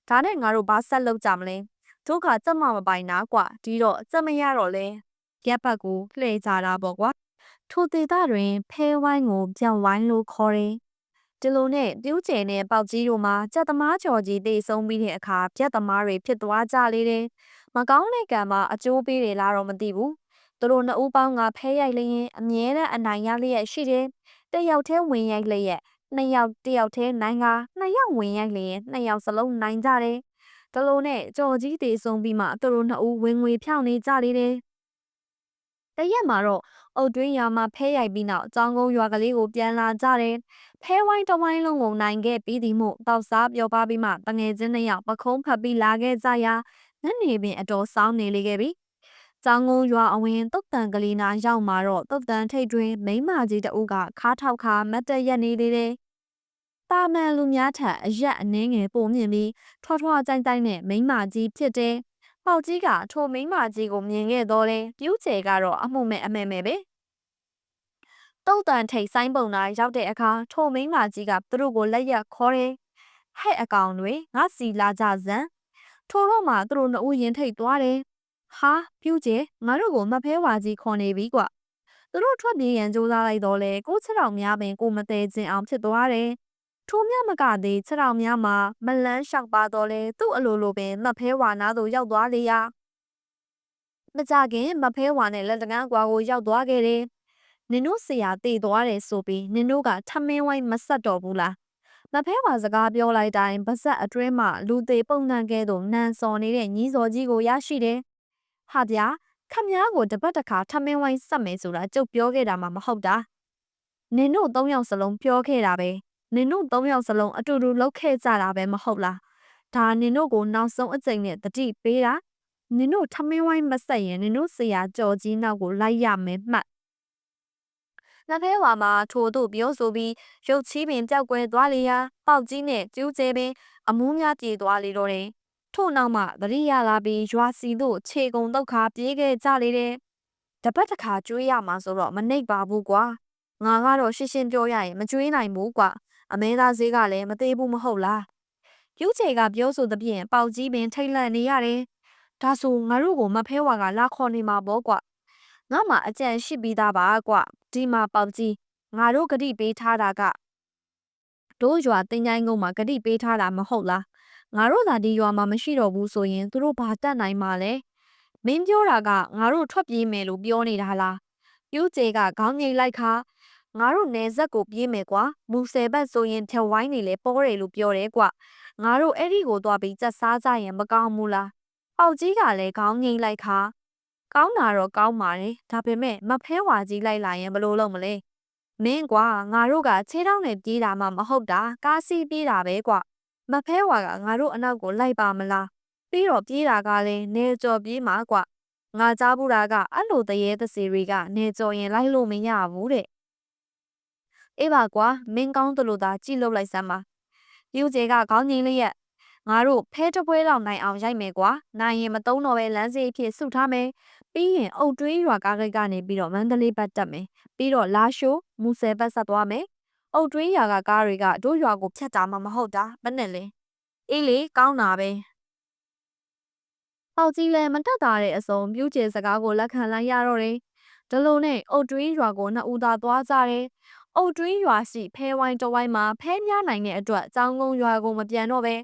ဒါနဲ့ငါတို့ဘာဆက်လုပ်ကြမလဲတို့ကစက်မမပိုင်တာကွဒီတော့စက်မရတော့လဲရက်ပတ်ကိုလှည့်ကြတာပေါ့ကွာထိုဒေသတွင်ဖဲဝိုင်းကိုပြောင်းဝိုင်းလို့ခေါ်တယ်ဒီလိုနဲ့ပြူးကျယ်နဲ့ပေါက်ကြီးတို့မှာကြက်သမားကျော်ကြီးတေဆုံးပြီးတဲ့အခါပြက်သမားတွေဖြစ်သွားကြလေတယ်မကောင်းတဲ့ကံမှာအကျိုးပေးတယ်လားတော့မသိဘူးသူတို့နှစ်ဦးပေါင်းကဖဲရိုက်လျင်အမြဲတမ်းအနိုင်ရလျက်ရှိတယ်တစ်ယောက်တည်းဝင်ရိုက်လျက်နှစ်ယောက်တယောက်တည်းနိုင်ကနှစ်ယောက်ဝင်ရိုက်လျင်နှစ်ယောက်စလုံးနိုင်ကြတယ်ဒီလိုနဲ့ကြော်ကြီးတေဆုံးပြီးမှသူတို့နှစ်ဦးဝင်ငွေဖြောင်းနေကြလေတယ်တရက်မှာတော့အုတ်တွင်းရွာမှာဖဲရိုက်ပြီးနောက်ចောင်းကုန်းရွာကလေးကိုပြန်လာကြတယ်ဖဲဝိုင်းတဝိုင်းလုံးကိုနိုင်ခဲ့ပြီးသည်မို့တောက်စားပြောပါပြီးမှတငယ်ချင်းနှစ်ယောက်ပခုံးဖက်ပြီးလာခဲ့ကြရာညနေပင်အတော်စောင်းနေလေခဲ့ပြီចောင်းကုန်းရွာအဝင်တုတ်တန်ကလေးနာရောက်มาတော့တုတ်တန်ထိတ်တွင်မိန်းမကြီးတအုပ်ကခါထောက်ခါမတ်တက်ရက်နေသေးတယ်တာမန်လူများထက်အရက်အနှင်းငယ်ပုံမြင့်ပြီးထွားထွားကြိုင်ကြိုင်နဲ့မိန်းမကြီးဖြစ်တယ်ပေါက်ကြီးကထိုမိန်းမကြီးကိုမြင်ခဲ့တော့လေပြူးကျယ်ကတော့အမှုမဲ့အမဲမဲ့ပဲတုတ်တန်ထိတ်ဆိုင်းပုံနာရောက်တဲ့အခါထိုမိန်းမကြီးကသူတို့ကိုလက်ရက်ခေါ်တယ်ဟဲ့အကောင်တွေငါစီလာကြစမ်းထိုတော့မှသူတို့နှစ်ဦးရင်ထိတ်သွားတယ်ဟာပြူးကျယ်ငါတို့ကိုမဖဲဝါကြီးခေါ်နေပြီကွသူတို့ထွက်ပြေးရန်ကြိုးစားလိုက်တော့လေကိုခြေထောက်များပင်ကိုမသေးခြင်းအောင်ဖြစ်သွားတယ်ထိုမြမကသေးခြေထောက်များမှာမလန်းလျှောက်ပါတော့လေသူ့အလိုလိုပင်မဖဲဝါနာသို့ရောက်သွားလေရာမကြခင်မဖဲဝါနဲ့လက်တကန်းကွာကိုရောက်သွားခဲ့တယ်နင်တို့ဆရာတည်သွားတယ်ဆိုပြီးနင်တို့ကထမင်းဝိုင်းမဆက်တော့ဘူးလားမဖဲဝါစကားပြောလိုက်တိုင်းဗဇက်အတွင်းမှာလူသေးပုံနှံကဲသို့နန်စော်နေတဲ့ညီးစော်ကြီးကိုရရှိတယ်ဟာဗျာခမည်းကိုတပတ်တစ်ခါထမင်းဝိုင်းဆက်မယ်ဆိုတာကြုတ်ပြောခဲ့တာမှမဟုတ်တာနင်တို့၃ယောက်စလုံးပြောခဲ့တာပဲနင်တို့၃ယောက်စလုံးအတူတူလှုပ်ခဲ့ကြတာပဲမဟုတ်လားဒါနင်တို့ကိုနောက်ဆုံးအကြိမ်နဲ့တတိပေးတာနင်တို့ထမင်းဝိုင်းမဆက်ရင်နင်တို့ဆရာကြော်ကြီးနောက်ကိုလိုက်ရမယ်မှတ်လက်ဖဲဝါမှာထို့သို့ပြောဆိုပြီးရုတ်ချီးပင်ကြောက်ကွဲသွားလေရာပေါက်ကြီးနဲ့ကျူးကျဲပင်အမူးများပြေးသွားလေတော့တယ် ထို့နောက်မှသတိရလာပြီးရွာစီတို့ခြေကုံတုတ်ခါပြေးခဲ့ကြလေတယ်တပတ်တစ်ခါကျွေးရမှာဆိုတော့မနှိပ်ပါဘူးကွာငါကတော့ရှင်းရှင်းပြောရရင်မကျွေးနိုင်ဘူးကွာအမဲသားဈေးကလည်းမသေးဘူးမဟုတ်လားပြူးချေကပြောဆိုသဖြင့်ပေါက်ကြီးပင်ထိတ်လန့်နေရတယ်ဒါဆိုငါတို့ကိုမဖဲဝါကလာခေါ်နေမှာပေါ့ကွာငါမှအကြံရှိပြီးသားပါကွာဒီမှာပေါက်ကြီးငါတို့ဂတိပေးထားတာကတို့ရွာတင်ချိုင်းကုန်းမှာဂတိပေးထားတာမဟုတ်လားငါတို့သာဒီရွာမှာမရှိတော့ဘူးဆိုရင်သူတို့ဘာတတ်နိုင်မှာလဲမင်းပြောတာကငါတို့ထွက်ပြေးမယ်လို့ပြောနေတာလားပြူးကျဲကခေါင်းငိတ်လိုက်ခါငါတို့နယ်ဇက်ကိုပြေးမယ်ကွာမူဆယ်ဘက်ဆိုရင်ထက်ဝိုင်းနေလေပေါ်တယ်လို့ပြောတယ်ကွာငါတို့အဲ့ဒီကိုသွားပြီးစက်စားကြရင်မကောင်းဘူးလားပေါက်ကြီးကလည်းခေါင်းငိတ်လိုက်ခါကောင်းတာတော့ကောင်းပါတယ်ဒါပေမဲ့မဖဲဝါကြီးလိုက်လာရင်ဘယ်လိုလုပ်မလဲမင်းကွာငါတို့ကခြေထောက်နဲ့ပြေးတာမှမဟုတ်တာကားစီးပြေးတာပဲကွာမဖဲဝါကငါတို့အနောက်ကိုလိုက်ပါမလားပြီးတော့ပြေးတာကလည်းနေကြော်ပြေးမှာကွာငါကြားဘူးတာကအဲ့လိုတရေသစီတွေကနေကြော်ရင်လိုက်လို့မရဘူးတဲ့အေးပါကွာမင်းကောင်းတယ်လို့သာကြည့်လို့လိုက်စမ်းပါပြူကျဲကခေါင်းငိမ့်လျက်ငါတို့ဖဲတပွဲလောက်နိုင်အောင်ရိုက်မယ်ကွာနိုင်ရင်မတုံးတော့ပဲလမ်းစီအဖြစ်စုထားမယ်ပြီးရင်အုတ်တွင်းရွာကားကိတ်ကနေပြီးတော့မန္တလေးဘက်တက်မယ်ပြီးတော့လာရှိုးမူဆယ်ဘက်ဆက်သွားမယ်အုတ်တွင်းရွာကကားတွေကတို့ရွာကိုဖြတ်တာမှမဟုတ်တာဘယ်နဲ့လဲအေးလေကောင်းတာပဲပေါက်ကြီးလည်းမတက်တာတဲ့အစုံပြူကျဲစကားကိုလက်ခံလိုက်ရတော့တယ်ဒလိုနဲ့အုတ်တွင်းရွာကိုနှစ်ဦးသာသွားကြတယ်အုတ်တွင်းရွာရှိဖဲဝိုင်းတဝိုင်းမှာဖဲများနိုင်တဲ့အတွက်ចောင်းကုန်းရွာကိုမပြန်တော့ပဲ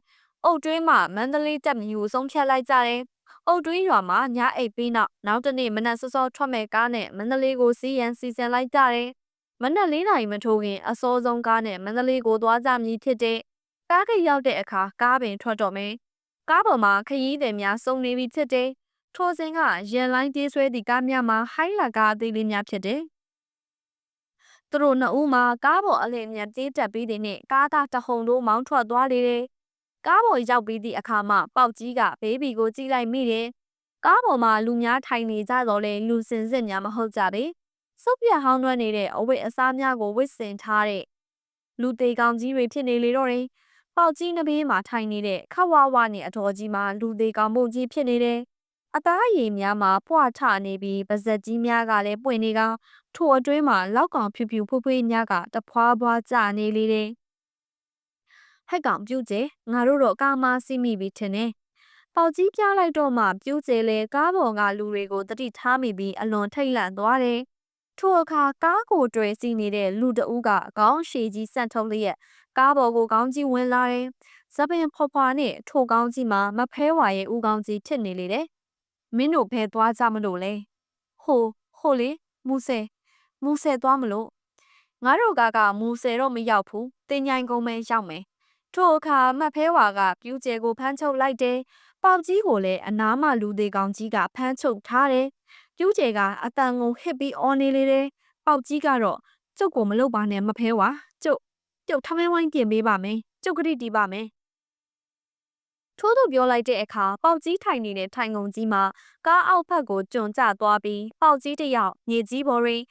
အုတ်တွင်းမှာမန္တလေးတက်မြူကိုဆုံးဖြတ်လိုက်ကြတယ်။အုတ်တွင်းရွာမှာညအိပ်ပြီးနောက်တစ်နေ့မနက်စောစောထွက်မဲ့ကားနဲ့မန္တလေးကိုစီးရန်စီစဉ်လိုက်ကြတယ်။မနက်၄ နာရီမထိုးခင်အစောဆုံးကားနဲ့မန္တလေးကိုသွားကြမည်ဖြစ်တဲ့ကားကိတ်ရောက်တဲ့အခါကားပင်ထွက်တော့မယ်။ကားပေါ်မှာခရီးသည်များစုံနေပြီဖြစ်တဲ့ထိုစဉ်ကရန်လိုင်းပြေးဆွဲသည့်ကားများမှာဟိုင်းလာကားအသေးလေးများဖြစ်တယ်။သူတို့နှစ်ဦးမှာကားပေါ်အလင်းမြန်ပြေးတက်ပြီးတဲ့နေ့ကားသားတဟုန်တို့မောင်းထွက်သွားလေတယ်။ကားပေါ်ရောက်ပြီးသည့်အခါမှပေါက်ကြီးကဘေးဘီကိုကြည့်လိုက်မိတယ်။ကားပေါ်မှာလူများထိုင်နေကြတော့လေလူစင်စစ်များမဟုတ်ကြပေ။စုပ်ပြတ်ဟောင်းနှွမ်းနေတဲ့အဝတ်အစားများကိုဝတ်ဆင်ထားတဲ့လူသေးကောင်ကြီးတွေဖြစ်နေလေတော့တယ်။ပေါက်ကြီးနှဘေးမှာထိုင်နေတဲ့ခဝဝနဲ့အတော်ကြီးမှာလူသေးကောင်မုတ်ကြီးဖြစ်နေတယ်။အသားရည်များမှာပွားထနေပြီးပါဇက်ကြီးများကလည်းပွင့်နေကောင်ထိုအတွင်းမှာလောက်ကောင်ဖြူဖြူဖွေးဖွေးများကတဖွာဖွာကြနေလေတယ်ဟဲ့ကောင်ပြူကျဲငါတို့တော့ကားမစီးမိပြီထင်တယ်ပေါက်ကြီးပြလိုက်တော့မှပြူကျဲလဲကားပေါ်ကလူတွေကိုတတိထားမိပြီးအလွန်ထိတ်လန့်သွားတယ်ထိုအခါကားကိုတွယ်စီးနေတဲ့လူတဦးကခေါင်းရှည်ကြီးဆန့်ထုတ်လျက်ကားပေါ်ကိုခေါင်းကြီးဝင်လာတယ်ဇပင်ဖွာဖွာနဲ့ထိုခေါင်းကြီးမှာမဖဲဝါရဲ့ဦးခေါင်းကြီးထစ်နေလေတယ်မင်းတို့ဖဲသွားကြမလို့လဲဟိုလေမူဆယ်သွားမလို့ငါတို့ကမူဆယ်တော့မရောက်ဘူးတင်ញိုင်ကုန်းပဲရောက်မယ်ထိုအခါမတ်ဖဲဝါကပြူးကျဲကိုဖမ်းချုပ်လိုက်တယ်ပေါက်ကြီးကိုလည်းအနားမှလူသေးကောင်ကြီးကဖမ်းချုပ်ထားတယ်ပြူးကျဲကအတန်ကိုဟစ်ပြီးအော်နေလေတယ်ပေါက်ကြီးကတော့ကျုပ်ကိုမလုပ်ပါနဲ့မဖဲဝါကျုပ်ထမင်းဝိုင်းပြင်ပေးပါမယ်ကျုပ်ကတိတီးပါမယ်ထိုးသူပြောလိုက်တဲ့အခါပေါက်ကြီးထိုင်နေတဲ့ထိုင်ကုန်ကြီးမှာကားအောက်ဘက်ကိုကျွံကျသွားပြီးပေါက်ကြီးတစ်ယောက်မြေကြီးပေါ်တွင်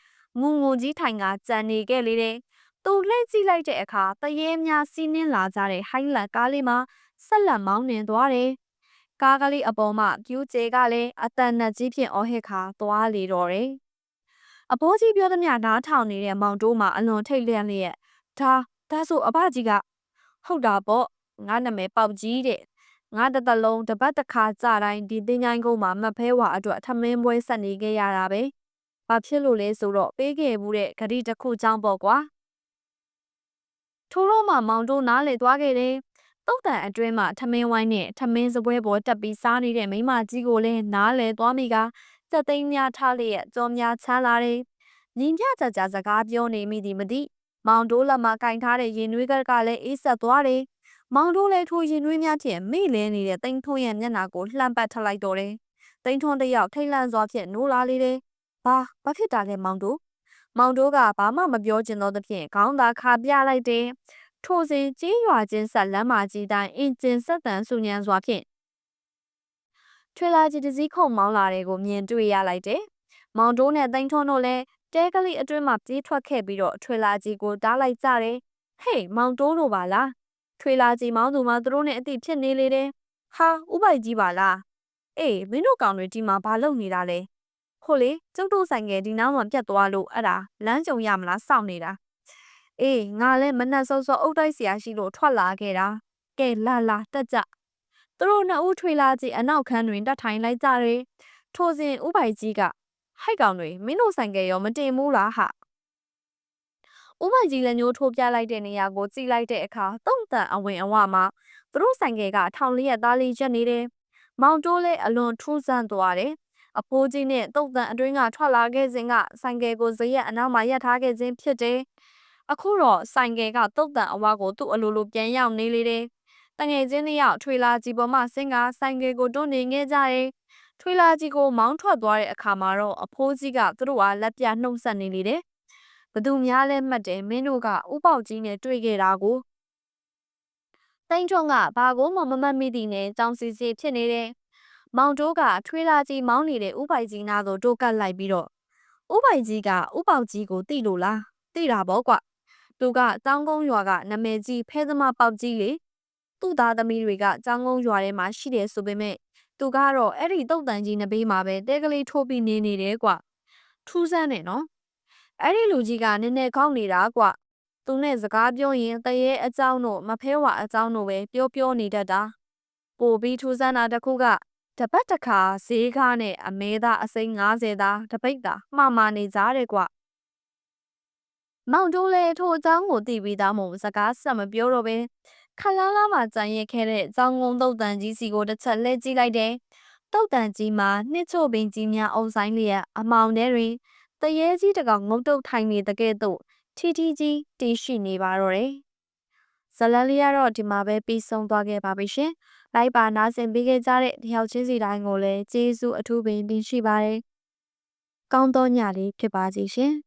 ငုံကြီးထိုင်ကကြံနေခဲ့လေတယ်။သူလှည့်ကြည့်လိုက်တဲ့အခါတရေများစီးနှင်းလာကြတဲ့ဟိုင်းလန်ကားလေးမှာဆက်လက်မောင်းနှင်သွားတယ်။ကားကလေးအပေါ်မှာပြူးကျဲကလည်းအတန်နဲ့ကြီးဖြင့်အော်ဟစ်ခါသွားလေတော့တယ်။အဖိုးကြီးပြောသမျှနားထောင်နေတဲ့မောင်တိုးမှာအလွန်ထိတ်လန့်လျက်ဒါဆိုအဘကြီးကဟုတ်တာပေါ့ငါနာမည်ပေါက်ကြီးတဲ့ငါတသက်လုံးတပတ်တစ်ခါကြတိုင်းဒီတင်ញိုင်းကုန်းမှာမတ်ဖဲဝါအတွက်ထမင်းပွဲဆက်နေခဲ့ရတာပဲ။ဘာဖြစ်လို့လဲဆိုတော့ပေးခဲ့မှုတဲ့ဂရီတစ်ခုကြောင့်ပေါ့ကွာ။ထိုးတော့မှမောင်တို့နားလေသွားခဲ့တယ်။တုတ်တန်အတွင်းမှာထမင်းဝိုင်းနဲ့ထမင်းစပွဲပေါ်တက်ပြီးစားနေတဲ့မိမကြီးကိုလည်းနားလေသွားမိကစက်သိန်းများထားလျက်ကြောများချမ်းလာတယ်။ညီပြကြစကားပြောနေမိသည်မသိ။မောင်တို့လက်မှာကင်ထားတဲ့ရင်နွေးကလည်းအေးဆက်သွားတယ်။မောင်တို့လည်းထိုရင်နွေးများဖြင့်မိလဲနေတဲ့တိမ်ထွန်းရဲ့မျက်နှာကိုလှမ်းပတ်ထလိုက်တော့တယ်။တိမ်ထွန်းတယောက်ထိတ်လန့်စွာဖြင့်နိုးလာလေတယ်။ဘာဖြစ်တာလဲမောင်တို့ကဘာမှမပြောချင်တော့သဖြင့်ခေါင်းသာခါပြလိုက်တယ်။ထိုစဉ်ကြေးရွာချင်းဆက်လမ်းမကြီးတိုင်းအင်ဂျင်ဆက်တန်ဆူညံစွာဖြင့်ထွေလာကြီးတစည်းခုံမောင်းလာတဲ့ကိုမြင်တွေ့ရလိုက်တယ်။မောင်တို့နဲ့တိမ်ထွန်းတို့လည်းတဲကလေးအတွင်းမှာပြေးထွက်ခဲ့ပြီးတော့ထွေလာကြီးကိုတားလိုက်ကြတယ်။ဟေးမောင်တိုးတို့ပါလား။ထွေလာကြီးမောင်သူမသူတို့နဲ့အတိဖြစ်နေလေတယ်။ ဟာဥပိုက်ကြီးပါလားအေးမင်းတို့ကောင်တွေဒီမှာဘာလုပ်နေတာလဲဟိုလေကျုပ်တို့ဆိုင်ငယ်ဒီနောက်မှပြတ်သွားလို့အဲ့ဒါလမ်းကြုံရမလားစောင့်နေတာအေးငါလဲမနှက်စောစောအုတ်တိုက်ဆရာရှိလို့ထွက်လာခဲ့တာကဲလာတက်ကြသူတို့နှစ်ဦးထွေလာကြီးအနောက်ခန်းတွင်တက်ထိုင်လိုက်ကြတယ်ထိုစဉ်ဥပိုက်ကြီးကဟိုက်ကောင်တွေမင်းတို့ဆိုင်ငယ်ရောမတင်ဘူးလားဟာဥပိုက်ကြီးလည်းမျိုးထိုးပြလိုက်တဲ့နေရာကိုကြည့်လိုက်တဲ့အခါတုံ့တန်အဝင်အဝမှာသူတို့ဆိုင်ငယ်ကထောင်လေးရသားလေးရက်နေတယ်မောင်တိုးလည်းအလွန်ထူးဆန်းသွားတယ်အဖိုးကြီးနဲ့တုံ့တန်အတွင်းကထွက်လာခဲ့စဉ်ကဆိုင်ကယ်ကိုဇရက်အနောက်မှာရပ်ထားခဲ့ခြင်းဖြစ်တယ်။အခုတော့ဆိုင်ကယ်ကတုံ့တန်အဝါကိုသူ့အလိုလိုပြန်ရောက်နေလေတယ်။တငယ်ချင်းလေးယောက်ထွေလာကြီးပေါ်မှဆင်းကဆိုင်ကယ်ကိုတွန်းနေခဲ့ကြတယ်။ထွေလာကြီးကိုမောင်းထွက်သွားတဲ့အခါမှာတော့အဖိုးကြီးကသူတို့ကလက်ပြနှုတ်ဆက်နေလေတယ်။ဘသူများလဲမှတ်တယ်မင်းတို့ကဥပေါက်ကြီးနဲ့တွေ့ခဲ့တာကိုတိန်ထုံးကဘာကိုမှမမှတ်မိသည်နဲ့ကြောင်စီစီဖြစ်နေတယ်။မောင်တိုးကထွေလာကြီးမောင်းနေတဲ့ဥပိုက်ကြီးနားသို့တိုးကပ်လိုက်ပြီးတော့ဥပိုက်ကြီးကဥပေါက်ကြီးကိုတိလို့လားတိတာပေါ့ကွ။သူကတောင်းကုန်းရွာကနာမည်ကြီးဖဲသမားပေါက်ကြီးလေသူ့သားသမီးတွေကတောင်းကုန်းရွာထဲမှာရှိတယ်ဆိုပေမဲ့သူကတော့အဲ့ဒီတုတ်တန်ကြီးနဘေးမှာပဲတဲကလေးထိုးပြီးနေတယ်ကွ။ထူးဆန်းတယ်နော်။အဲ့ဒီလူကြီးကနည်းနည်းကောက်နေတာကွ။သူနဲ့စကားပြောရင်တရေအကြောင်းတို့မဖဲဝါအကြောင်းတို့ပဲပြောနေတတ်တာပို့ပြီးထူးဆန်းတာတစ်ခုကတပတ်တစ်ခါဈေးကားနဲ့အမဲသားအစိမ်း90သားတပိတ်သားမှားနေကြတယ်ကွမောင်တိုးလည်းထိုအကြောင်းကိုသိပြီးသားမို့စကားဆက်မပြောတော့ပဲခလာလာမှကြံရခဲ့တဲ့ကြောင်းကုန်းတုတ်တန်ကြီးစီကိုတစ်ချက်လှည့်ကြည့်လိုက်တယ်တုတ်တန်ကြီးမှာနှစ်ချို့ပင်ကြီးများအုံဆိုင်လျက်အမောင်ထဲတွင်တရေကြီးတကောင်ငုတ်တုတ်ထိုင်နေတဲ့ကဲ့သို့ထီကြီးတီးရှိနေပါတော့တယ်ဇလန်လေးကတော့ဒီမှာပဲပြီးဆုံးသွားခဲ့ပါပြီရှင်။လိုက်ပါနားဆင်ပေးခဲ့ကြတဲ့တယောက်ချင်းစီတိုင်းကိုလည်းကျေးဇူးအထူးပင်တင်ရှိပါတယ်။ကောင်းသောညလေးဖြစ်ပါစေရှင်။